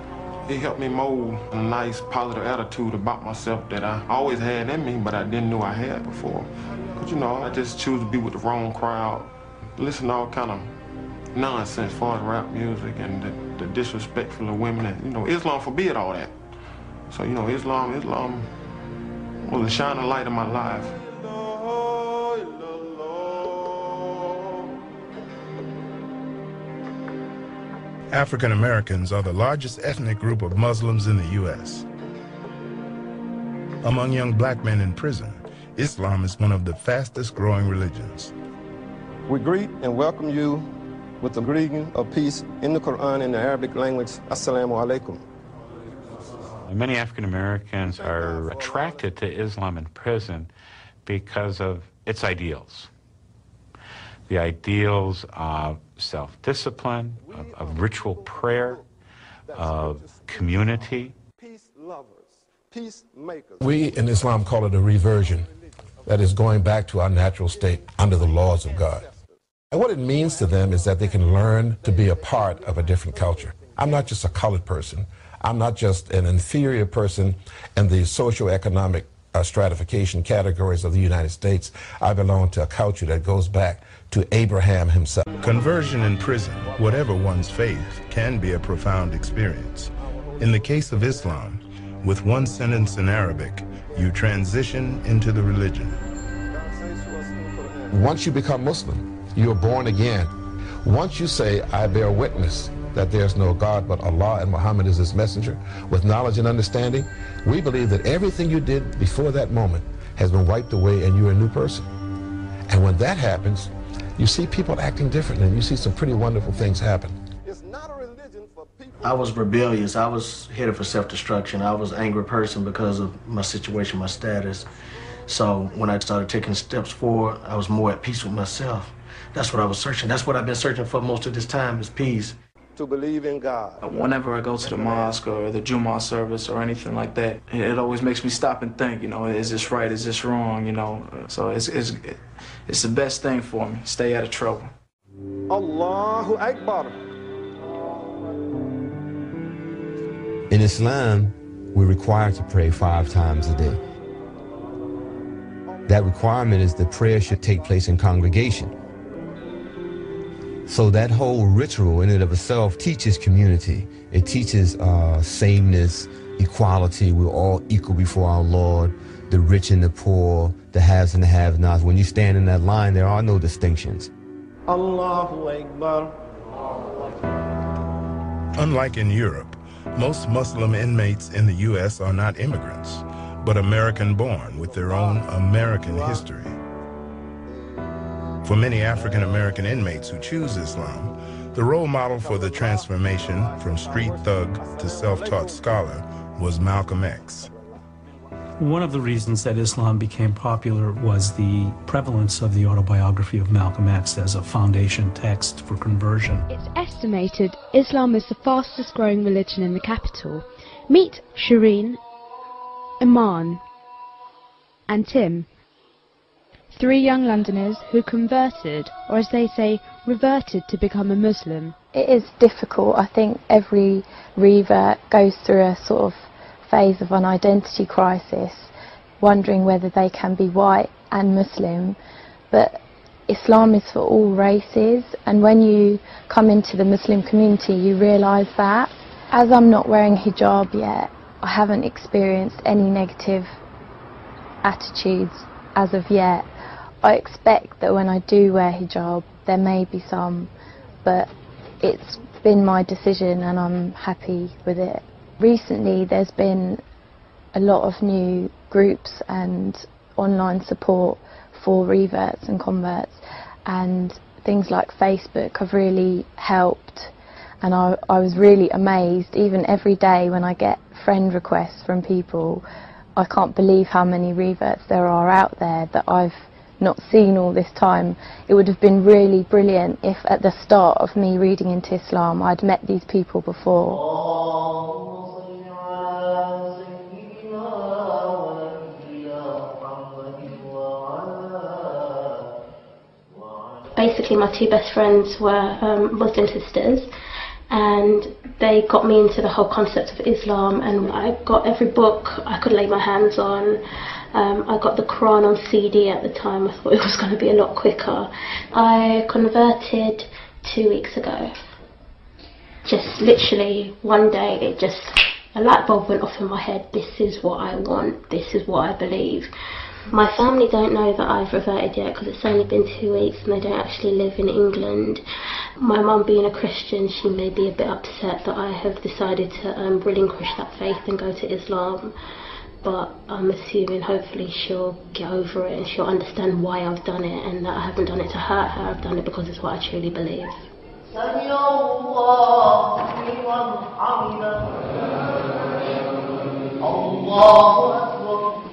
It helped me mold a nice, positive attitude about myself that I always had in me, but I didn't know I had before. Because, I just choose to be with the wrong crowd, listen to all kind of nonsense as far as rap music and the disrespectful of women. And, Islam forbid all that. So, Islam was a shining light in my life. African Americans are the largest ethnic group of Muslims in the U.S. Among young black men in prison, Islam is one of the fastest growing religions. We greet and welcome you with the greeting of peace in the Quran in the Arabic language. Assalamu alaikum. Many African Americans are attracted to Islam in prison because of its ideals. The ideals of self-discipline, of ritual prayer, of community. Peace lovers, peacemakers. We in Islam call it a reversion. That is going back to our natural state under the laws of God. And what it means to them is that they can learn to be a part of a different culture. I'm not just a colored person. I'm not just an inferior person in the socioeconomic stratification categories of the United States. I belong to a culture that goes back to Abraham himself. Conversion in prison, whatever one's faith, can be a profound experience. In the case of Islam, with one sentence in Arabic, you transition into the religion. Once you become Muslim, you are born again. Once you say, I bear witness that there's no God but Allah and Muhammad is his messenger, with knowledge and understanding, we believe that everything you did before that moment has been wiped away and you're a new person. And when that happens, you see people acting differently and you see some pretty wonderful things happen. I was rebellious. I was headed for self-destruction. I was an angry person because of my situation, my status. So when I started taking steps forward, I was more at peace with myself. That's what I was searching. That's what I've been searching for most of this time, is peace. To believe in God. Whenever I go to the mosque or the Jummah service or anything like that, it always makes me stop and think, is this right, is this wrong, So it's the best thing for me, stay out of trouble. Allahu Akbar. In Islam, we're required to pray 5 times a day. That requirement is that prayer should take place in congregation. So that whole ritual in and of itself teaches community. It teaches sameness, equality. We're all equal before our Lord, the rich and the poor, the haves and the have-nots. When you stand in that line, there are no distinctions. Allahu Akbar. Unlike in Europe, most Muslim inmates in the U.S. are not immigrants, but American-born with their own American history. For many African American inmates who choose Islam, the role model for the transformation from street thug to self-taught scholar was Malcolm X. One of the reasons that Islam became popular was the prevalence of the autobiography of Malcolm X as a foundation text for conversion. It's estimated Islam is the fastest growing religion in the capital. Meet Shireen, Iman, and Tim. 3 young Londoners who converted, or as they say, reverted to become a Muslim. It is difficult. I think every revert goes through a sort of phase of an identity crisis, wondering whether they can be white and Muslim. But Islam is for all races, and when you come into the Muslim community you realise that. As I'm not wearing hijab yet, I haven't experienced any negative attitudes as of yet. I expect that when I do wear hijab there may be some, but it's been my decision and I'm happy with it. Recently there's been a lot of new groups and online support for reverts and converts, and things like Facebook have really helped, and I was really amazed. Even every day when I get friend requests from people, I can't believe how many reverts there are out there that I've not seen all this time. It would have been really brilliant if at the start of me reading into Islam I'd met these people before. Basically my 2 best friends were Muslim sisters, and they got me into the whole concept of Islam, and I got every book I could lay my hands on. I got the Quran on CD at the time. I thought it was going to be a lot quicker. I converted 2 weeks ago. Just literally one day a light bulb went off in my head. This is what I want, this is what I believe. My family don't know that I've reverted yet because it's only been 2 weeks and they don't actually live in England. My mum being a Christian, she may be a bit upset that I have decided to relinquish that faith and go to Islam. But I'm assuming hopefully she'll get over it and she'll understand why I've done it, and that I haven't done it to hurt her, I've done it because it's what I truly believe.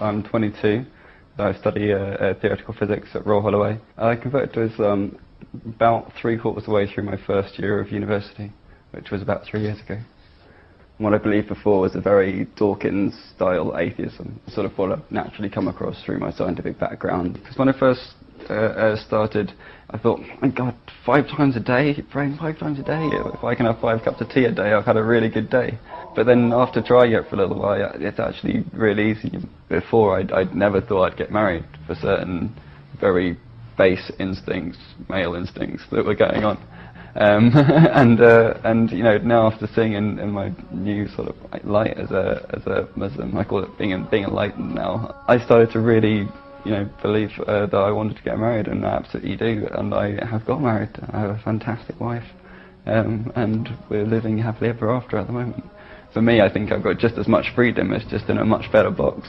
I'm 22. I study theoretical physics at Royal Holloway. I converted to Islam about 3/4 of the way through my first year of university, which was about 3 years ago. What I believed before was a very Dawkins-style atheism, sort of what I've naturally come across through my scientific background. Because when I first started, I thought, oh my God, 5 times a day, praying 5 times a day. If I can have 5 cups of tea a day, I've had a really good day. But then after trying it for a little while, it's actually really easy. Before, I'd never thought I'd get married for certain very base instincts, male instincts that were going on. And you know, now after seeing in my new sort of light as a Muslim, I call it being enlightened now, I started to really, you know, believe that I wanted to get married, and I absolutely do, and I have got married. I have a fantastic wife, and we're living happily ever after at the moment. For me, I think I've got just as much freedom, it's just in a much better box.